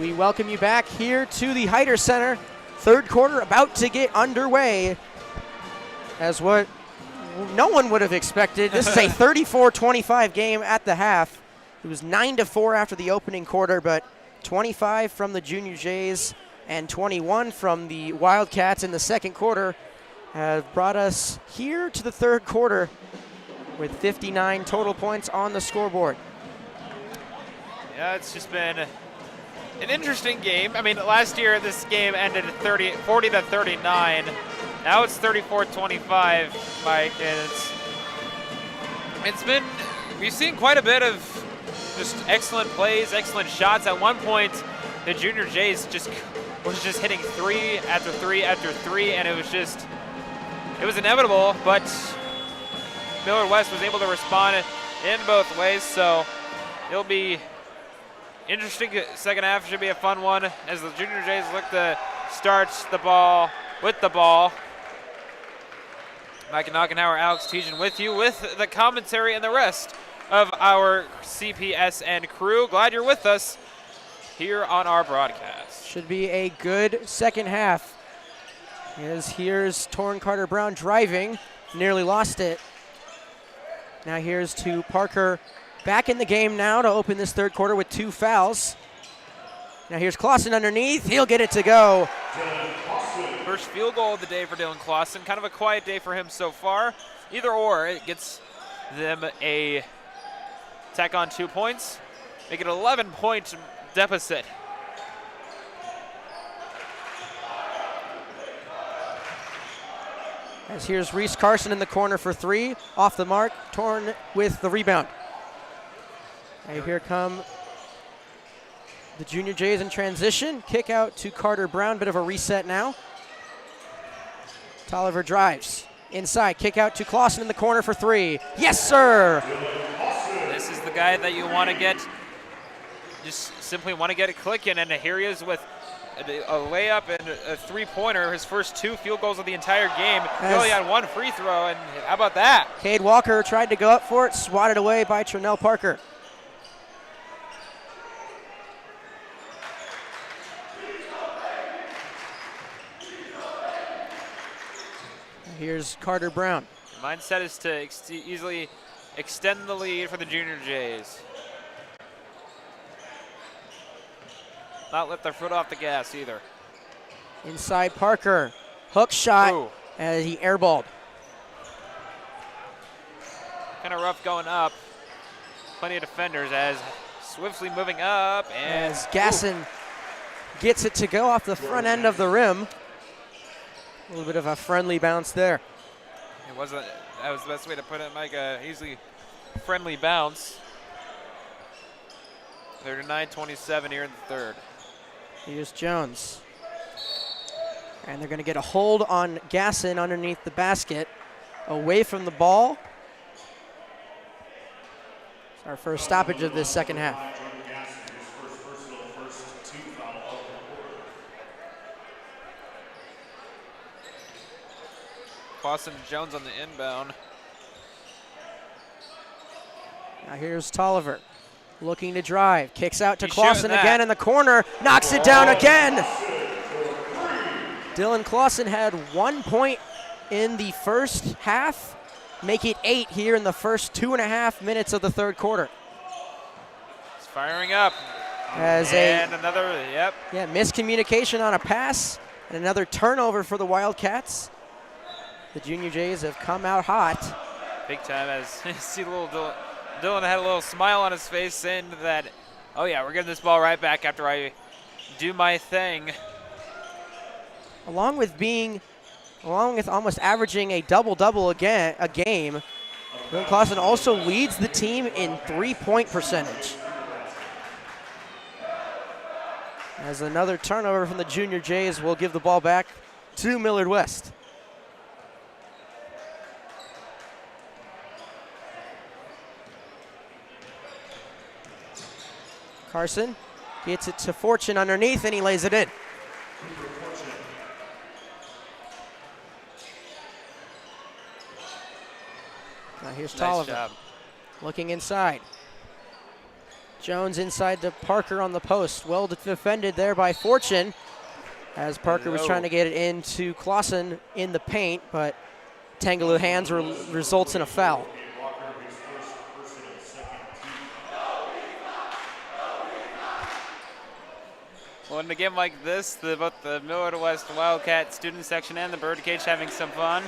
We welcome you back here to the Heider Center. Third quarter about to get underway. As what no one would have expected. This is a 34-25 game at the half. It was 9-4 after the opening quarter, but 25 from the Junior Jays and 21 from the Wildcats in the second quarter have brought us here to the third quarter with 59 total points on the scoreboard. Yeah, it's just been an interesting game. I mean, last year this game ended 40-39. Now it's 34-25, Mike, and it's been, we've seen quite a bit of just excellent plays, excellent shots. At one point, the Junior Jays was just hitting three after three after three, and it was inevitable, but Millard West was able to respond in both ways, so it'll be interesting. Second half should be a fun one as the Junior Jays look to start the ball with the ball. Mike Knockenhauer, Alex Tejan with you with the commentary and the rest of our CPS and crew. Glad you're with us here on our broadcast. Should be a good second half. Here's Torrin Carter-Brown driving, nearly lost it. Now here's to Parker, back in the game now to open this third quarter with 2 fouls. Now here's Clausen underneath, he'll get it to go. First field goal of the day for Dylan Clausen. Kind of a quiet day for him so far. Either or, it gets them a tack on 2 points, make it an 11-point deficit. As here's Reese Carson in the corner for 3, off the mark, Torn with the rebound. And here come the Junior Jays in transition. Kick out to Carter-Brown, bit of a reset now. Tolliver drives inside, kick out to Clausen in the corner for 3. Yes, sir! This is the guy that you want to get, just simply want to get it clicking, and here he is with a layup and a three-pointer, his first 2 field goals of the entire game. He only had 1 free throw, and how about that? Cade Walker tried to go up for it, swatted away by Trinell Parker. Here's Carter-Brown. The mindset is to easily extend the lead for the Junior Jays. Not let their foot off the gas either. Inside Parker, hook shot as he airballed. Kind of rough going up. Plenty of defenders as swiftly moving up, and as Gasson gets it to go off the front end of the rim. A little bit of a friendly bounce there. It wasn't, that was the best way to put it, Mike, easily friendly bounce. 39-27 here in the third. Here's Jones. And they're going to get a hold on Gasson underneath the basket. Away from the ball. It's our first stoppage of this second half. Clausen Jones on the inbound. Now here's Tolliver. Looking to drive, kicks out to He's Clausen again in the corner, knocks it down again. Dylan Clausen had 1 point in the first half, make it 8 here in the first 2.5 minutes of the third quarter. It's firing up. Another, yep. Yeah, miscommunication on a pass and another turnover for the Wildcats. The Junior Jays have come out hot. Big time, as you see little Dylan had a little smile on his face saying that, oh yeah, we're getting this ball right back after I do my thing. Along with almost averaging a double-double a game, Dylan Clausen also leads the team in three-point percentage. As another turnover from the Junior Jays will give the ball back to Millard West. Carson gets it to Fortune underneath, and he lays it in. Now here's Tolliver. Nice job. Looking inside. Jones inside to Parker on the post. Well defended there by Fortune as Parker was trying to get it into Clausen in the paint, but tangle of hands results in a foul. Well, in a game like this, both the Millard West Wildcat student section and the Birdcage having some fun.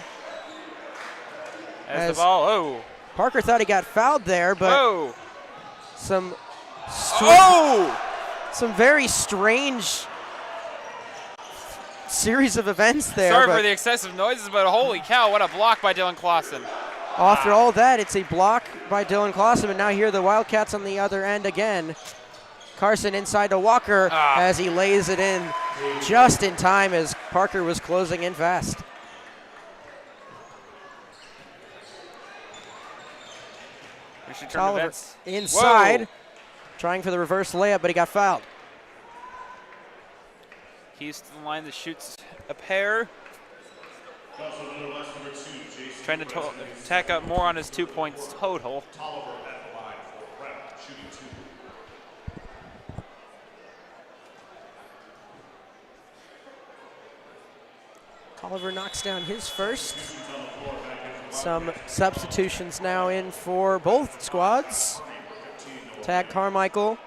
As the ball, Parker thought he got fouled there, but some very strange series of events there. Sorry for the excessive noises, but holy cow, what a block by Dylan Clausen. After all that, it's a block by Dylan Clausen, and now here are the Wildcats on the other end again. Carson inside to Walker as he lays it in just in time as Parker was closing in fast. We should turn Tolliver inside, trying for the reverse layup, but he got fouled. He's to the line that shoots a pair. Trying to tack up more on his 2 points total. Tolliver knocks down his first. Some substitutions now in for both squads. Tag Carmichael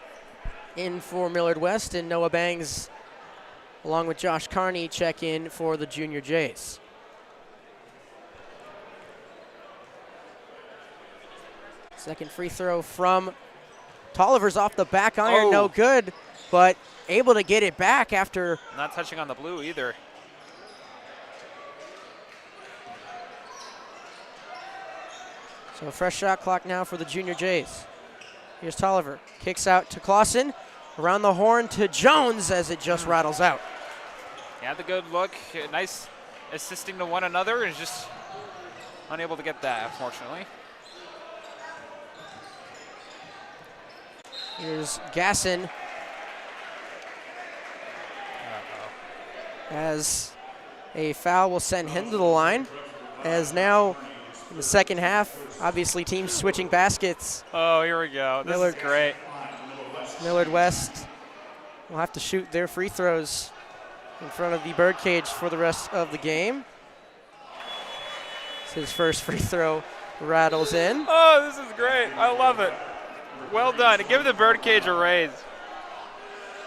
in for Millard West, and Noah Bangs along with Josh Carney check in for the Junior Jays. Second free throw from Tolliver's off the back iron, no good, but able to get it back after. Not touching on the blue either. So a fresh shot clock now for the Junior Jays. Here's Tolliver, kicks out to Clausen, around the horn to Jones as it just rattles out. Yeah, the good look, nice assisting to one another, and just unable to get that, unfortunately. Here's Gasson as a foul will send him to the line, as now in the second half, obviously teams switching baskets. Oh, here we go. This is great. Millard West will have to shoot their free throws in front of the Birdcage for the rest of the game. His first free throw rattles in. Oh, this is great. I love it. Well done. Give the Birdcage a raise.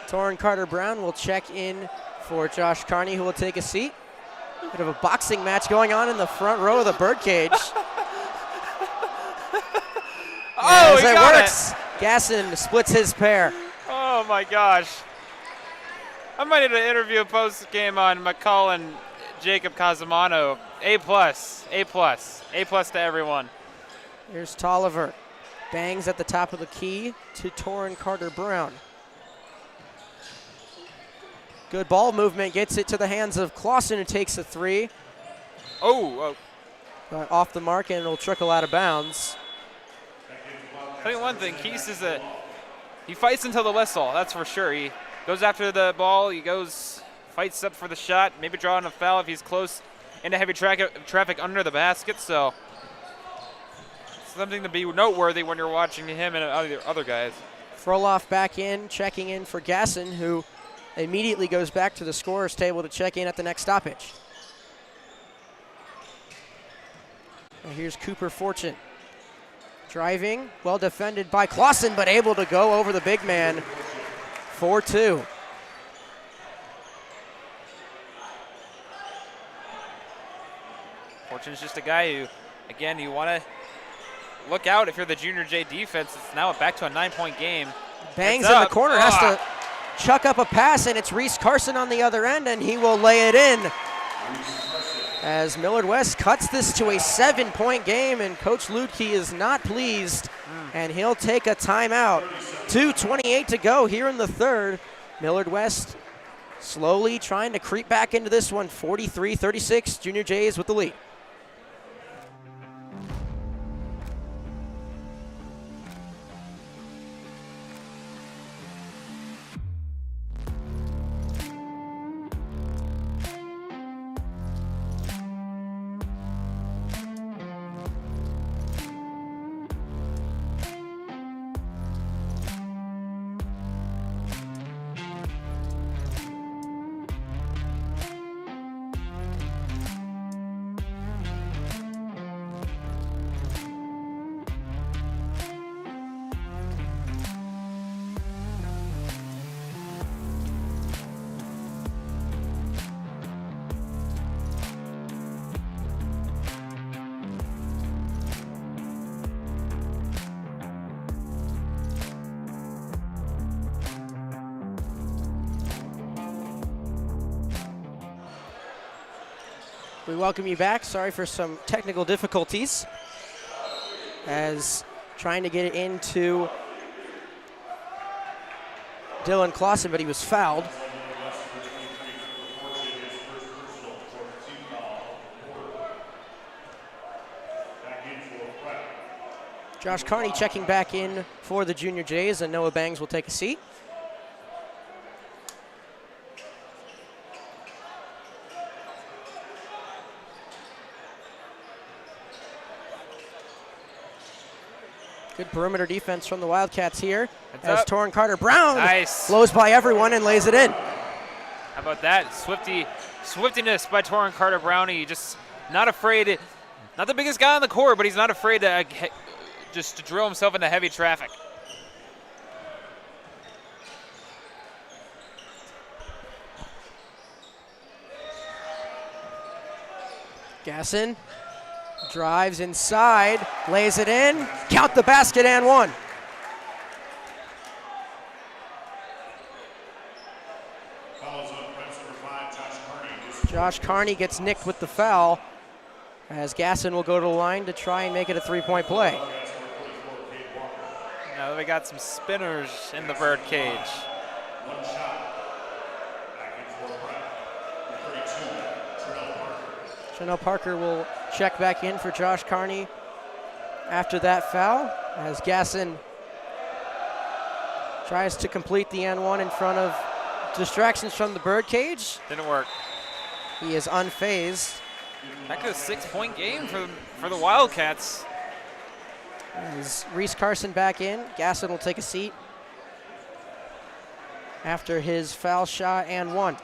Torrin Carter-Brown will check in for Josh Carney, who will take a seat. Bit of a boxing match going on in the front row of the Birdcage. Oh, he got works. Gasson splits his pair. Oh my gosh. I might need to interview a post game on McCall and Jacob Casamano. A+, A+, A+ to everyone. Here's Tolliver. Bangs at the top of the key to Torrin Carter-Brown. Good ball movement, gets it to the hands of Clausen, who takes a three. But off the mark, and it'll trickle out of bounds. Tell you one thing, Keese he fights until the whistle, that's for sure. He goes after the ball, fights up for the shot, maybe drawing a foul if he's close into heavy traffic under the basket, so something to be noteworthy when you're watching him and other guys. Froloff back in, checking in for Gasson, who immediately goes back to the scorer's table to check in at the next stoppage. And here's Cooper Fortune. Driving, well defended by Clausen, but able to go over the big man. 4-2. Fortune's just a guy who, again, you want to look out if you're the Junior J defense. It's now back to a 9-point game. Bangs in the corner, has to chuck up a pass, and it's Reese Carson on the other end, and he will lay it in. As Millard West cuts this to a 7-point game, and Coach Ludke is not pleased, and he'll take a timeout. 2:28 to go here in the third. Millard West slowly trying to creep back into this one. 43-36, Junior Jays with the lead. We welcome you back. Sorry for some technical difficulties as trying to get it into Dylan Clausen, but he was fouled. Josh Carney checking back in for the Junior Jays, and Noah Bangs will take a seat. Good perimeter defense from the Wildcats here. As Torrin Carter-Brown blows by everyone and lays it in. How about that? Swiftiness by Torrin Carter-Brown. He just not afraid. Not the biggest guy on the court, but he's not afraid to just to drill himself into heavy traffic. Gasson drives inside, lays it in, count the basket and one. Josh Carney gets nicked with the foul as Gasson will go to the line to try and make it a three-point play. Now we got some spinners in the bird cage. Chanel Parker will check back in for Josh Carney after that foul as Gasson tries to complete the N1 in front of distractions from the bird cage. Didn't work. He is unfazed. Back to a 6-point game for the Wildcats. As Reese Carson back in, Gasson will take a seat after his foul shot and one.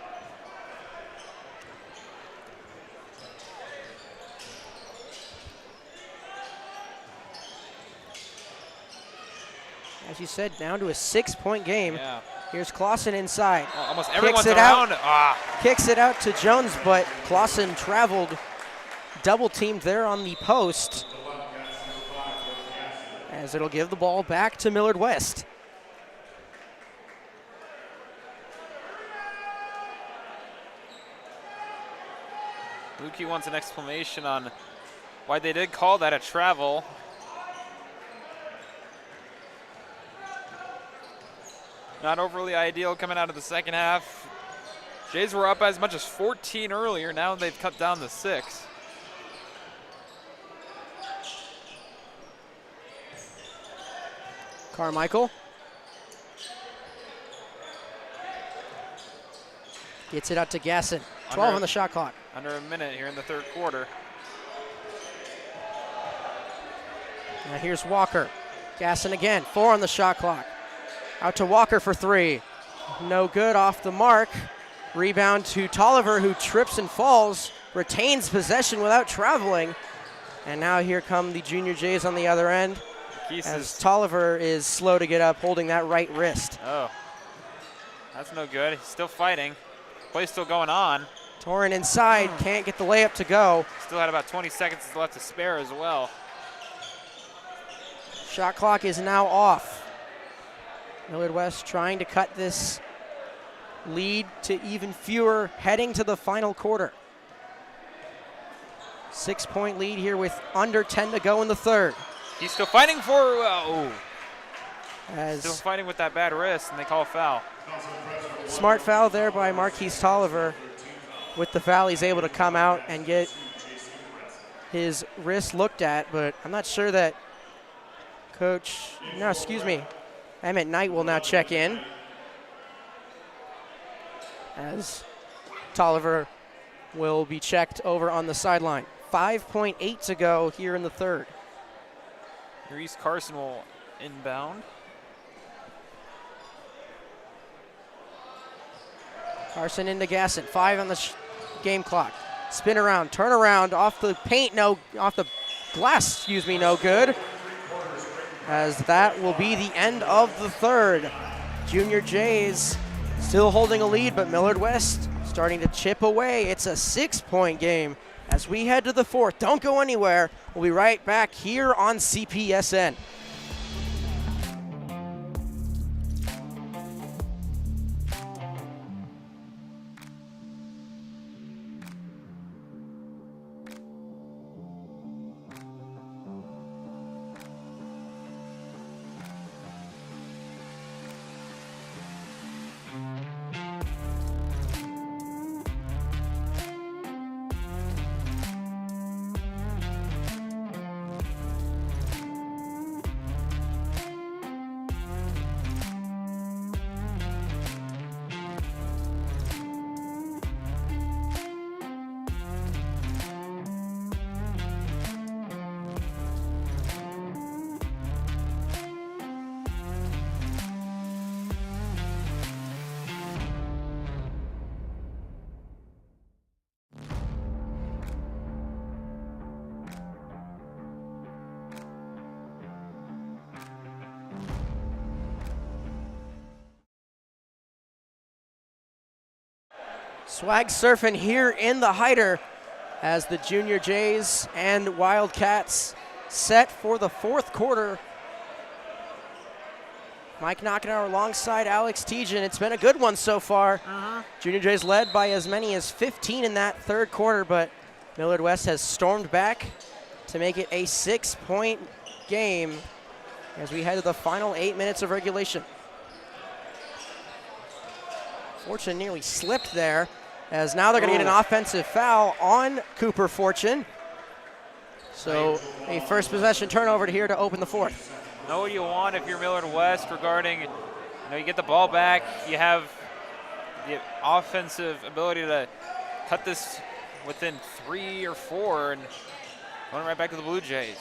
As you said, down to a 6-point game. Yeah. Here's Clausen inside. Well, almost everyone's around. Kicks it out to Jones, but Clausen traveled, double teamed there on the post. As it'll give the ball back to Millard West. Lukey wants an explanation on why they did call that a travel. Not overly ideal coming out of the second half. Jays were up as much as 14 earlier. Now they've cut down to 6. Carmichael gets it out to Gasson. 12 on the shot clock. Under a minute here in the third quarter. Now here's Walker. Gasson again. 4 on the shot clock. Out to Walker for 3. No good, off the mark. Rebound to Tolliver, who trips and falls, retains possession without traveling. And now here come the Junior Jays on the other end. As Tolliver is slow to get up, holding that right wrist. Oh, that's no good. He's still fighting. Play's still going on. Torrin inside, can't get the layup to go. Still had about 20 seconds left to spare as well. Shot clock is now off. Millard West trying to cut this lead to even fewer heading to the final quarter. 6-point lead here with under 10 to go in the third. He's still fighting for, still fighting with that bad wrist, and they call a foul. Smart foul there by Marquise Tolliver. With the foul, he's able to come out and get his wrist looked at, but I'm not sure that Emmett Knight will now check in as Tolliver will be checked over on the sideline. 5.8 to go here in the third. Reese Carson will inbound. Carson into Gasson. 5 on the game clock. Spin around, turn around, off the paint, off the glass, no good. As that will be the end of the third. Junior Jays still holding a lead, but Millard West starting to chip away. It's a 6-point game as we head to the fourth. Don't go anywhere. We'll be right back here on CPSN. Swag surfing here in the Hyder as the Junior Jays and Wildcats set for the fourth quarter. Mike Knockenauer alongside Alex Tejan. It's been a good one so far. Junior Jays led by as many as 15 in that third quarter, but Millard West has stormed back to make it a 6-point game as we head to the final 8 minutes of regulation. Fortune nearly slipped there, as now they're going to get an offensive foul on Cooper Fortune. So a first possession turnover here to open the fourth. Know what you want if you're Millard West regarding, you get the ball back, you have the offensive ability to cut this within 3 or 4 and run right back to the Blue Jays.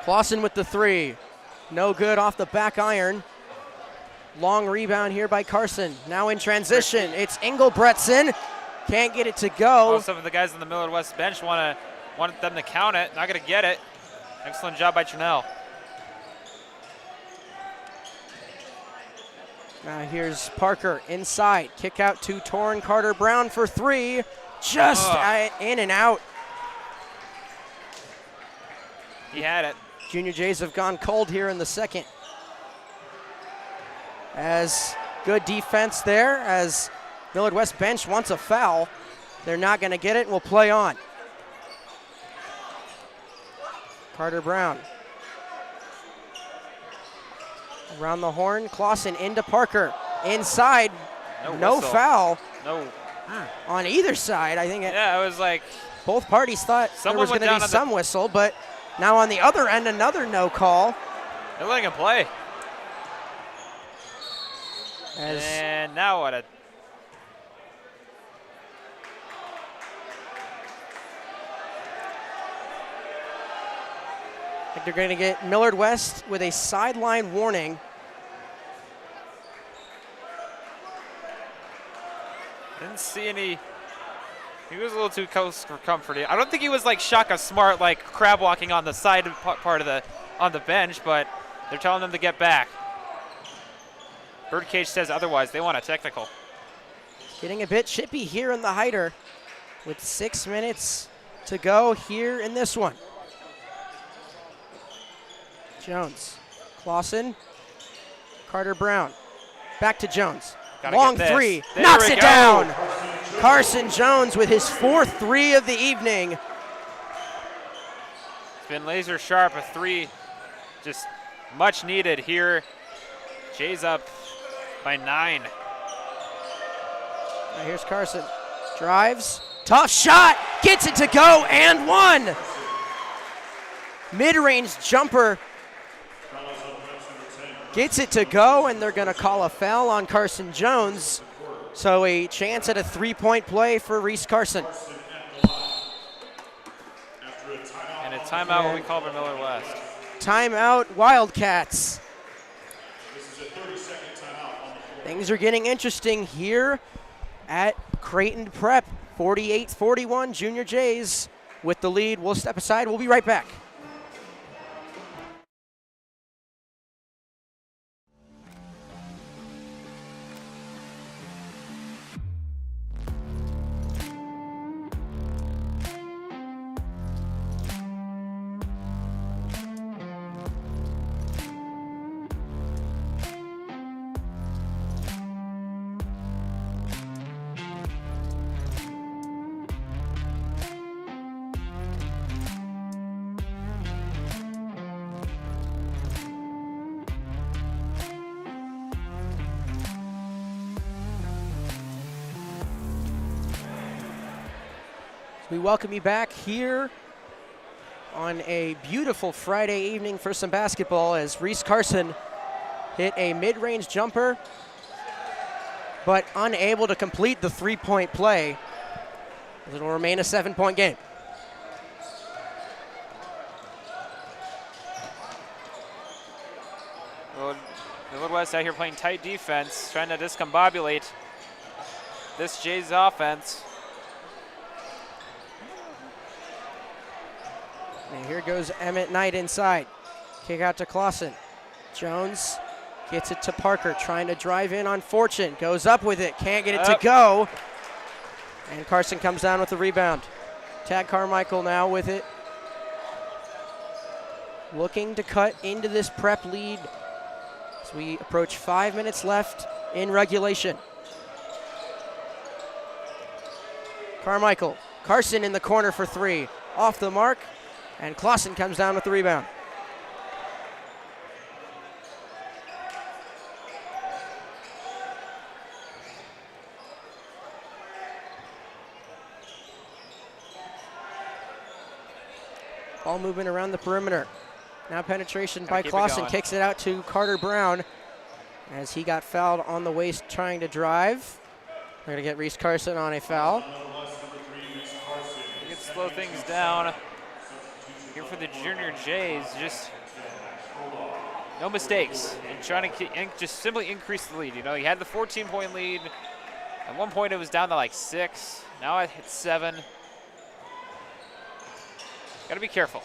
Clausen with the three. No good off the back iron. Long rebound here by Carson. Now in transition, it's Engelbretson. Can't get it to go. Some of the guys on the Millard West bench want them to count it. Not going to get it. Excellent job by Chanel. Now here's Parker inside. Kick out to Torrin Carter Brown for three. Just in and out. He had it. Junior Jays have gone cold here in the second. As good defense there, as Millard West bench wants a foul. They're not going to get it, and will play on. Carter Brown. Around the horn, Clausen into Parker. Inside, no foul. No. On either side, I think. Yeah, it was like both parties thought there was going to be some whistle, but now on the other end, another no call. They're letting him play. As and now what? I think they're going to get Millard West with a sideline warning. Didn't see any. He was a little too close for comfort. I don't think he was like Shaka Smart, like crab walking on the side part of the bench, but they're telling them to get back. Birdcage says otherwise. They want a technical. Getting a bit chippy here in the Hyder with 6 minutes to go here in this one. Jones, Clausen, Carter Brown, back to Jones. Long three, knocks it down. Carson Jones with his fourth three of the evening. It's been laser sharp, a three, just much needed here. Jays up by 9. Now here's Carson, drives, tough shot, gets it to go and one. Mid-range jumper. Gets it to go, and they're going to call a foul on Carson Jones. So a chance at a three-point play for Reese Carson. And a timeout will be called by Millard West. Timeout Wildcats. Things are getting interesting here at Creighton Prep. 48-41, Junior Jays with the lead. We'll step aside. We'll be right back. We welcome you back here on a beautiful Friday evening for some basketball as Reese Carson hit a mid-range jumper, but unable to complete the three-point play. It will remain a 7-point game. Well, Millard West out here playing tight defense, trying to discombobulate this Jays offense. And here goes Emmett Knight inside. Kick out to Clausen. Jones gets it to Parker, trying to drive in on Fortune. Goes up with it, can't get it to go. And Carson comes down with the rebound. Tad Carmichael now with it. Looking to cut into this prep lead as we approach 5 minutes left in regulation. Carmichael, Carson in the corner for three. Off the mark, and Clausen comes down with the rebound. Ball movement around the perimeter. Now penetration by Clausen, kicks it out to Carter Brown as he got fouled on the waist trying to drive. They're going to get Reese Carson on a foul. You can slow things down here for the Junior Jays. Just no mistakes and trying to just simply increase the lead. You know, he had the 14-point lead. At one point it was down to like 6. Now it's 7. Got to be careful.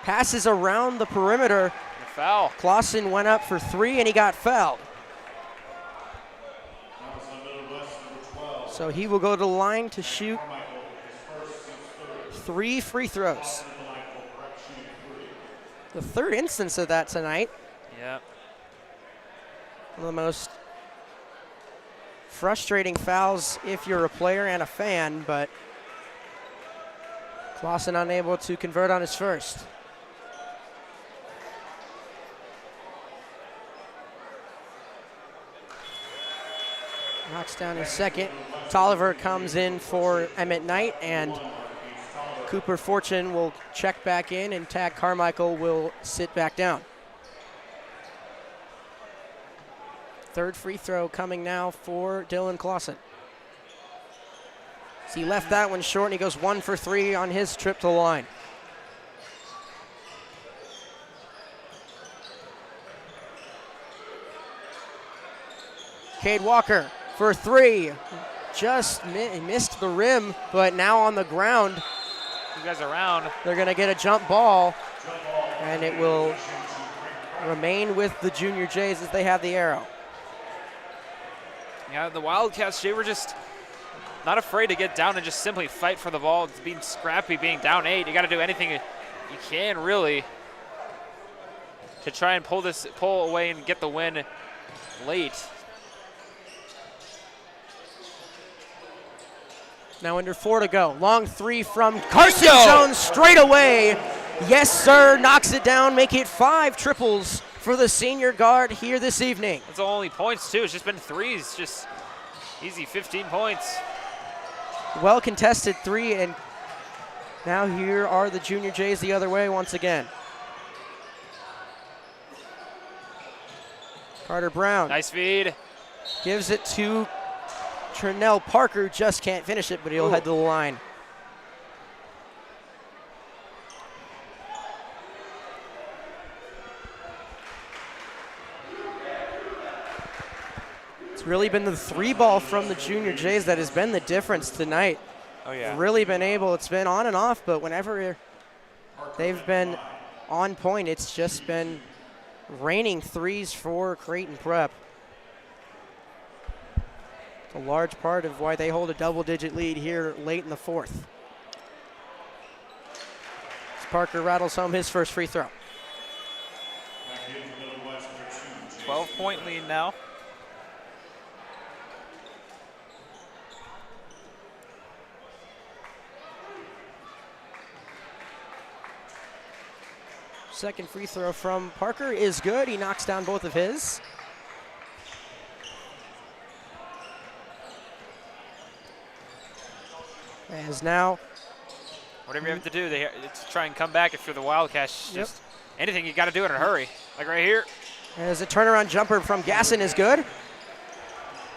Passes around the perimeter. A foul. Clausen went up for three and he got fouled. So he will go to the line to shoot 3 free throws. The third instance of that tonight. Yep. One of the most frustrating fouls if you're a player and a fan, but Clausen unable to convert on his first. Knocks down his second. Tolliver comes in for Emmett Knight, and Cooper Fortune will check back in, and Tad Carmichael will sit back down. Third free throw coming now for Dylan Clausen. So he left that one short, and he goes 1 for 3 on his trip to the line. Cade Walker for 3. Just missed the rim, but now on the ground. You guys around. They're going to get a jump ball, and it will remain with the Junior Jays as they have the arrow. Yeah, the Wildcats, they were just not afraid to get down and just simply fight for the ball. It's being scrappy, being down 8. You got to do anything you can, really, to try and pull away and get the win late. Now under 4 to go. Long 3 from Carson Jones straight away. Yes, sir. Knocks it down. Make it 5 triples for the senior guard here this evening. That's only points, too. It's just been threes. Just easy 15 points. Well contested 3, and now here are the Junior Jays the other way once again. Carter Brown. Nice feed. Gives it to Trinell Parker, just can't finish it, but he'll head to the line. It's really been the 3 ball from the Junior Jays that has been the difference tonight. Oh, yeah. Really been able, it's been on and off, but whenever they've been on point, it's just been raining 3s for Creighton Prep. A large part of why they hold a double-digit lead here late in the 4th. As Parker rattles home his first free throw. 12-point lead now. Second free throw from Parker is good. He knocks down both of his. As now, whatever you have to do to try and come back if you're the Wildcats. Just anything you got to do in a hurry, like right here. As a turnaround jumper from Gasson is good.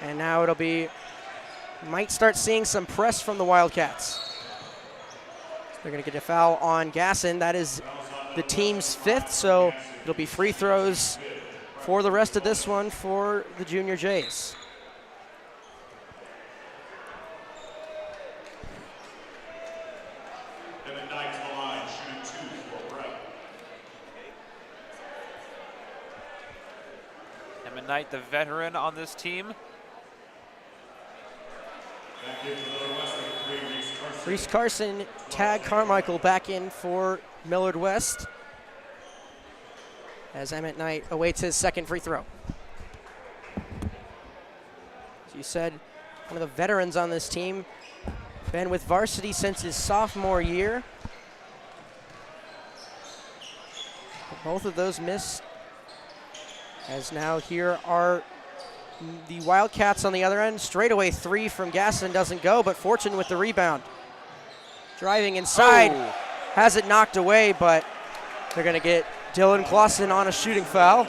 And now it'll be, might start seeing some press from the Wildcats. They're going to get a foul on Gasson. That is the team's 5th, so it'll be free throws for the rest of this one for the Junior Jays. Knight, the veteran on this team. Reese Carson, Tag Carmichael back in for Millard West as Emmett Knight awaits his second free throw. As you said, one of the veterans on this team, been with varsity since his sophomore year. Both of those missed, as now here are the Wildcats on the other end. Straightaway three from Gaston doesn't go, but Fortune with the rebound. Driving inside, has it knocked away, but they're going to get Dylan Clausen on a shooting foul.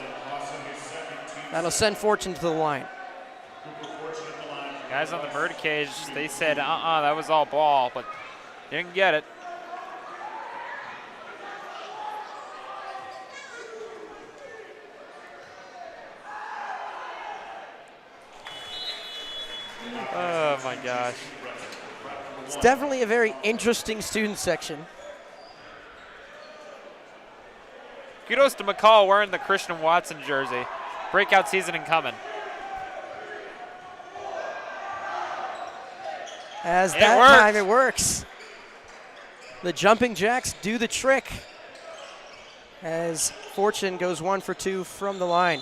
That'll send Fortune to the line. Guys on the birdcage, they said, that was all ball, but didn't get it. Oh my gosh. It's definitely a very interesting student section. Kudos to McCall wearing the Christian Watson jersey. Breakout season incoming. As that time it works. The jumping jacks do the trick as Fortune goes 1 for 2 from the line.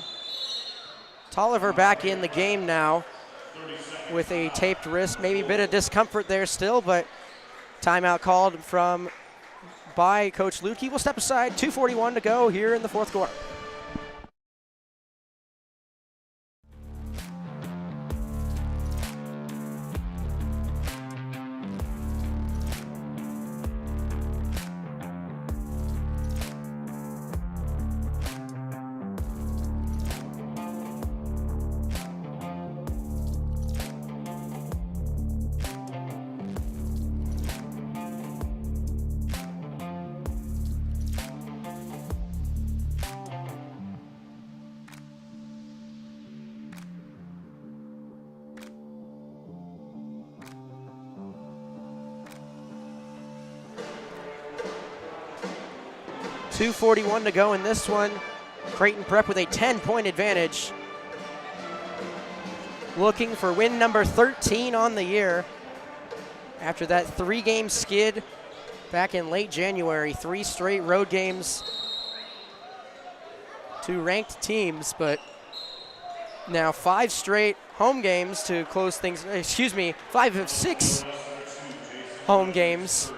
Tolliver back in the game now with a taped wrist. Maybe a bit of discomfort there still, but timeout called by Coach Luke. He will step aside. 2:41 to go here in the fourth quarter. .241 to go in this one. Creighton Prep with a 10-point advantage. Looking for win number 13 on the year. After that 3-game skid back in late January, 3 straight road games to ranked teams, but now 5 straight home games to close things, 5 of 6 home games.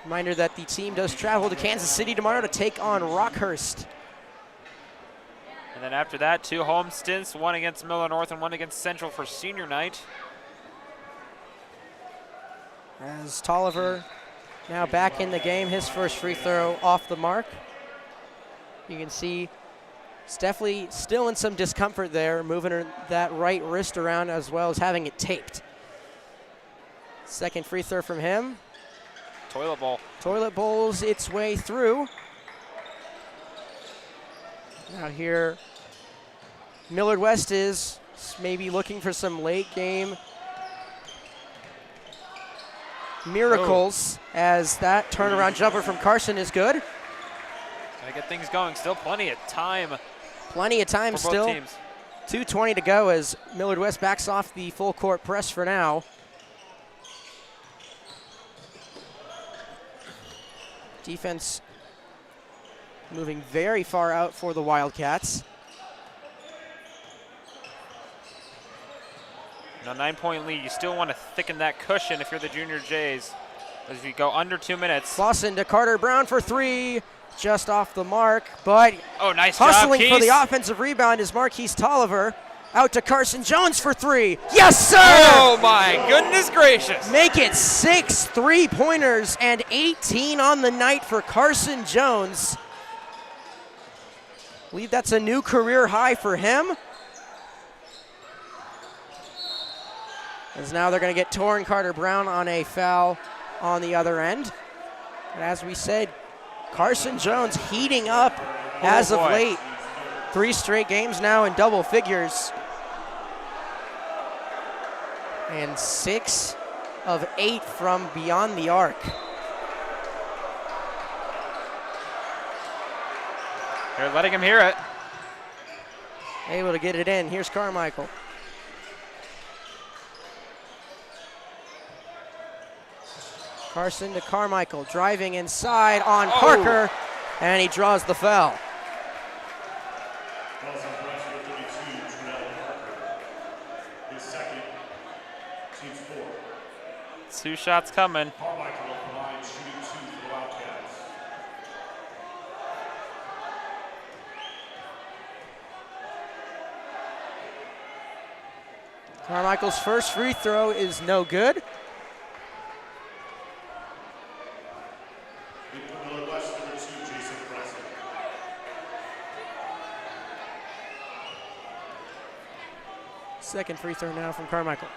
Reminder that the team does travel to Kansas City tomorrow to take on Rockhurst. And then after that, 2 home stints, 1 against Millard North and 1 against Central for senior night. As Tolliver now back in the game, his first free throw off the mark. You can see it's definitely still in some discomfort there, moving that right wrist around as well as having it taped. Second free throw from him. Toilet bowl. Toilet bowls its way through. Now here, Millard West is maybe looking for some late game miracles as that turnaround jumper from Carson is good. Gotta get things going. Still plenty of time. Plenty of time for still. both teams. 2:20 to go as Millard West backs off the full court press for now. Defense moving very far out for the Wildcats. Now 9-point lead, you still want to thicken that cushion if you're the Junior Jays. As you go under 2 minutes. Clausen to Carter Brown for 3, just off the mark, but nice hustling job, for the offensive rebound is Marquise Tolliver. Out to Carson Jones for 3. Yes, sir! Oh my goodness gracious. Make it 6 3-pointers and 18 on the night for Carson Jones. I believe that's a new career high for him. As now they're going to get Torrin Carter Brown on a foul on the other end. And as we said, Carson Jones heating up as of late. 3 straight games now in double figures. And 6 of 8 from beyond the arc. They're letting him hear it. able to get it in. Here's Carmichael. Carson to Carmichael, driving inside on Parker, and he draws the foul. His second, team's 4. 2 shots coming. Carmichael off the line, shooting 2 for the Wildcats. Carmichael's first free throw is no good. Millard West, number 2, Jason Preston. Second free throw now from Carmichael.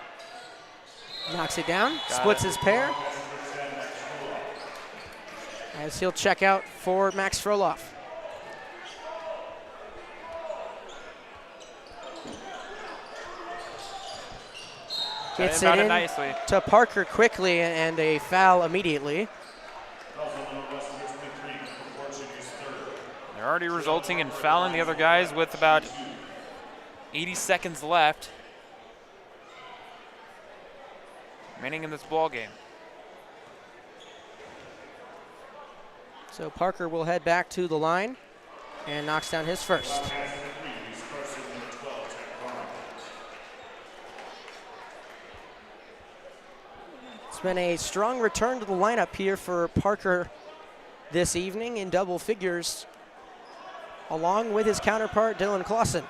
Knocks it down, splits his pair, as he'll check out for Max Froloff. Gets it in nicely to Parker quickly, and a foul immediately. They're already resulting in fouling the other guys with about 80 seconds left remaining in this ball game. So Parker will head back to the line and knocks down his first. It's been a strong return to the lineup here for Parker this evening in double figures, along with his counterpart, Dylan Clausen.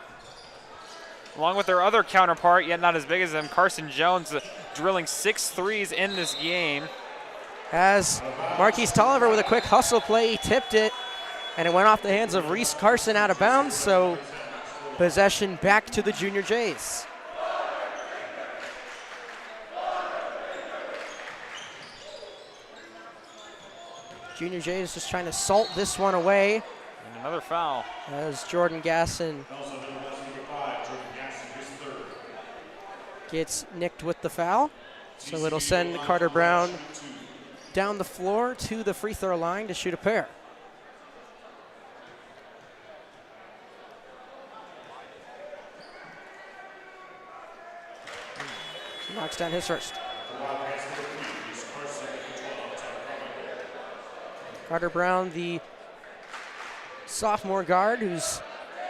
Along with their other counterpart, yet not as big as them, Carson Jones, drilling 6 threes in this game. As Marquise Tolliver with a quick hustle play, he tipped it, and it went off the hands of Reese Carson out of bounds, so possession back to the Junior Jays. Junior Jays just trying to salt this one away. And another foul. As Jordan Gasson gets nicked with the foul. So it'll send Carter Brown down the floor to the free throw line to shoot a pair. He knocks down his first. Carter Brown, the sophomore guard who's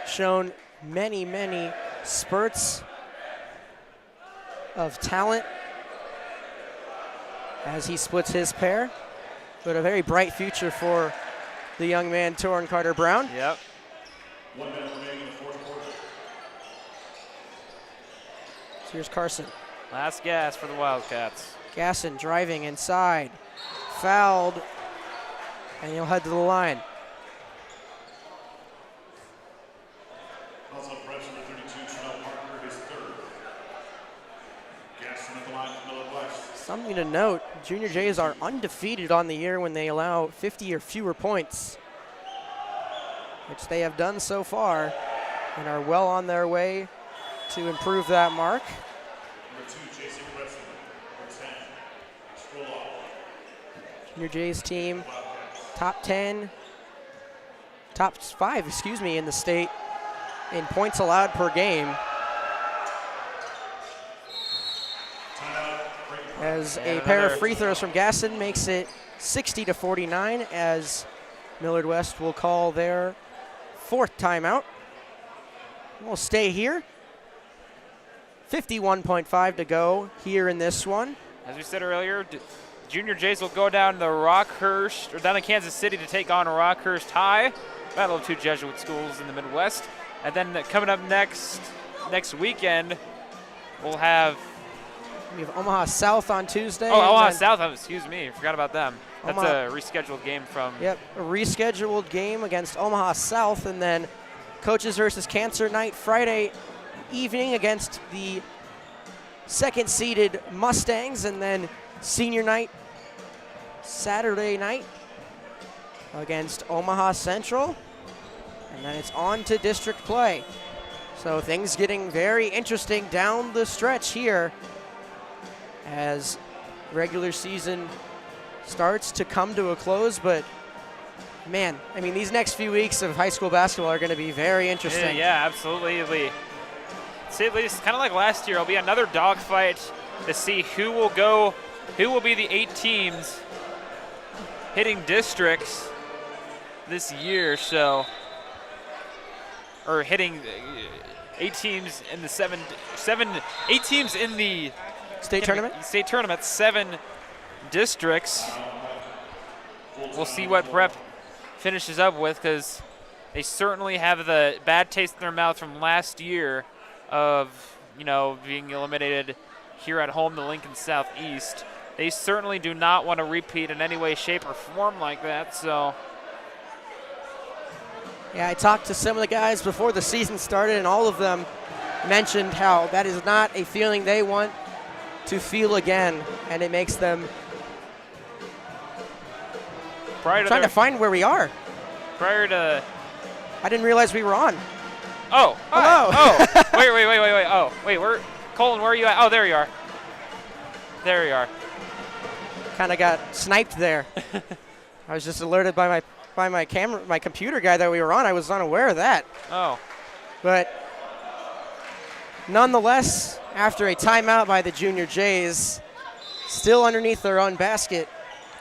shown many, many spurts of talent as he splits his pair, but a very bright future for the young man, Torrin Carter Brown. Yep. 1 minute remaining in the 4th quarter. So here's Carson. Last gas for the Wildcats. Gasson driving inside, fouled, and he'll head to the line. Also fresh number 32, Chanel Parker, his 3rd. Gasson at the line for Millard West. Something to note, Junior Jays are undefeated on the year when they allow 50 or fewer points, which they have done so far and are well on their way to improve that mark. Number 2, Jason Preston. Number 10, scroll off. Junior Jays team, top 5, excuse me, in the state in points allowed per game. As a pair of free throws from Gasson makes it 60-49, as Millard West will call their 4th timeout. We'll stay here. 51.5 to go here in this one. As we said earlier, Junior Jays will go down to Rockhurst, or down to Kansas City to take on Rockhurst High, battle of 2 Jesuit schools in the Midwest. And then coming up next weekend, we'll have We have Omaha South on Tuesday. Oh, Omaha South, excuse me, forgot about them. That's Omaha, a rescheduled game from. Yep, a rescheduled game against Omaha South, and then Coaches versus Cancer Night Friday evening against the 2nd-seeded Mustangs, and then Senior Night Saturday night against Omaha Central, and then it's on to district play. So things getting very interesting down the stretch here as regular season starts to come to a close, but man, I mean, these next few weeks of high school basketball are going to be very interesting. Yeah, absolutely. See, at least kind of like last year, it'll be another dogfight to see who will be the 8 teams hitting districts this year. So, or hitting 8 teams in the 8 teams in the State tournament? State tournament, 7 districts. We'll see what Prep finishes up with, because they certainly have the bad taste in their mouth from last year of, being eliminated here at home to Lincoln Southeast. They certainly do not want to repeat in any way, shape, or form like that. So, yeah, I talked to some of the guys before the season started, and all of them mentioned how that is not a feeling they want to feel again, and it makes them trying to find where we are. Prior to, I didn't realize we were on. Oh, hello. Oh, wait. Oh, wait, Colin, where are you at? Oh, there you are. There you are. Kind of got sniped there. I was just alerted by my computer guy that we were on. I was unaware of that. Oh. But nonetheless, after a timeout by the Junior Jays, still underneath their own basket,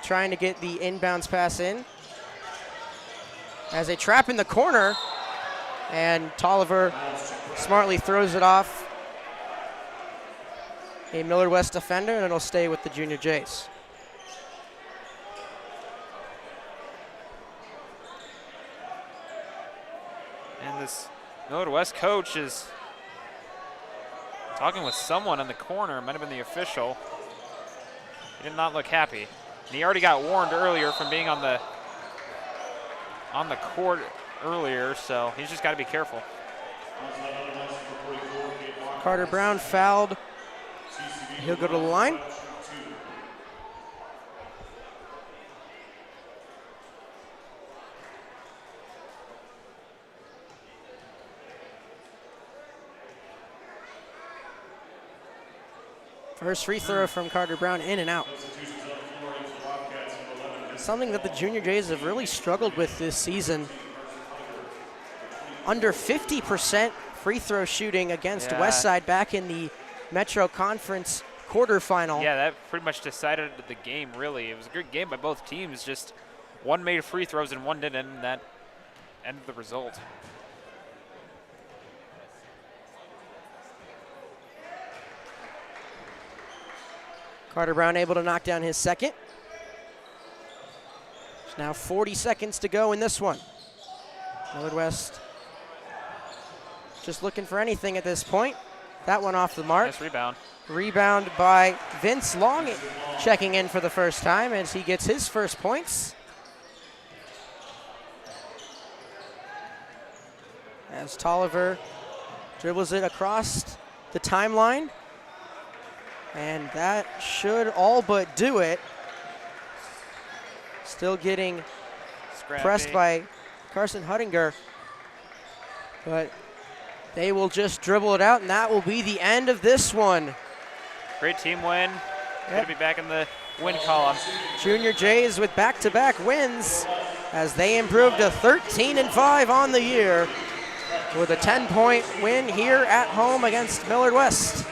trying to get the inbounds pass in. As they trap in the corner, and Tolliver smartly throws it off a Millard West defender, and it'll stay with the Junior Jays. And this Millard West coach is talking with someone in the corner. Might have been the official. He did not look happy. And he already got warned earlier from being on the court earlier, so he's just got to be careful. Carter Brown fouled. He'll go to the line. First free throw from Carter Brown, in and out. Something that the Junior Jays have really struggled with this season. Under 50% free throw shooting against Westside back in the Metro Conference quarterfinal. Yeah, that pretty much decided the game, really. It was a good game by both teams. Just one made free throws and one didn't, and that ended the result. Carter Brown able to knock down his second. There's now 40 seconds to go in this one. Millard West just looking for anything at this point. That one off the mark. Nice rebound. Rebound by Vince Long, checking in for the first time as he gets his first points. As Tolliver dribbles it across the timeline. And that should all but do it. Still getting pressed by Carson Huttinger. But they will just dribble it out, and that will be the end of this one. Great team win. Good to be back in the win column. Junior Jays with back-to-back wins as they improved to 13-5 on the year with a 10-point win here at home against Millard West.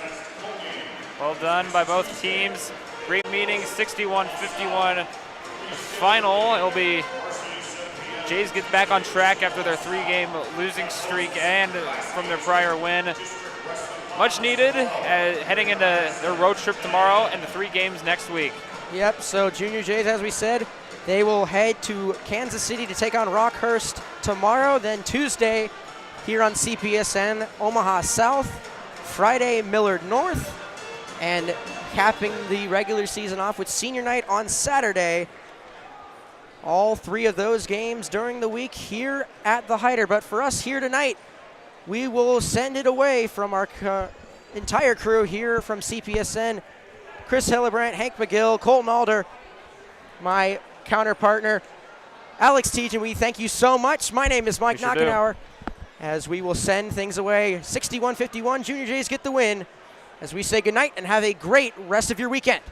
Well done by both teams. Great meeting, 61-51 final. It'll be Jays get back on track after their 3-game losing streak and from their prior win. Much needed heading into their road trip tomorrow and the 3 games next week. Yep, so Junior Jays, as we said, they will head to Kansas City to take on Rockhurst tomorrow. Then Tuesday here on CPSN, Omaha South. Friday, Millard North. And capping the regular season off with senior night on Saturday. All 3 of those games during the week here at the Hyder. But for us here tonight, we will send it away from our entire crew here from CPSN. Chris Hillebrand, Hank McGill, Colton Alder, my counterpartner, Alex Teach, and we thank you so much. My name is Mike Knockenauer, as we will send things away. 61-51, Junior Jays get the win, as we say goodnight and have a great rest of your weekend.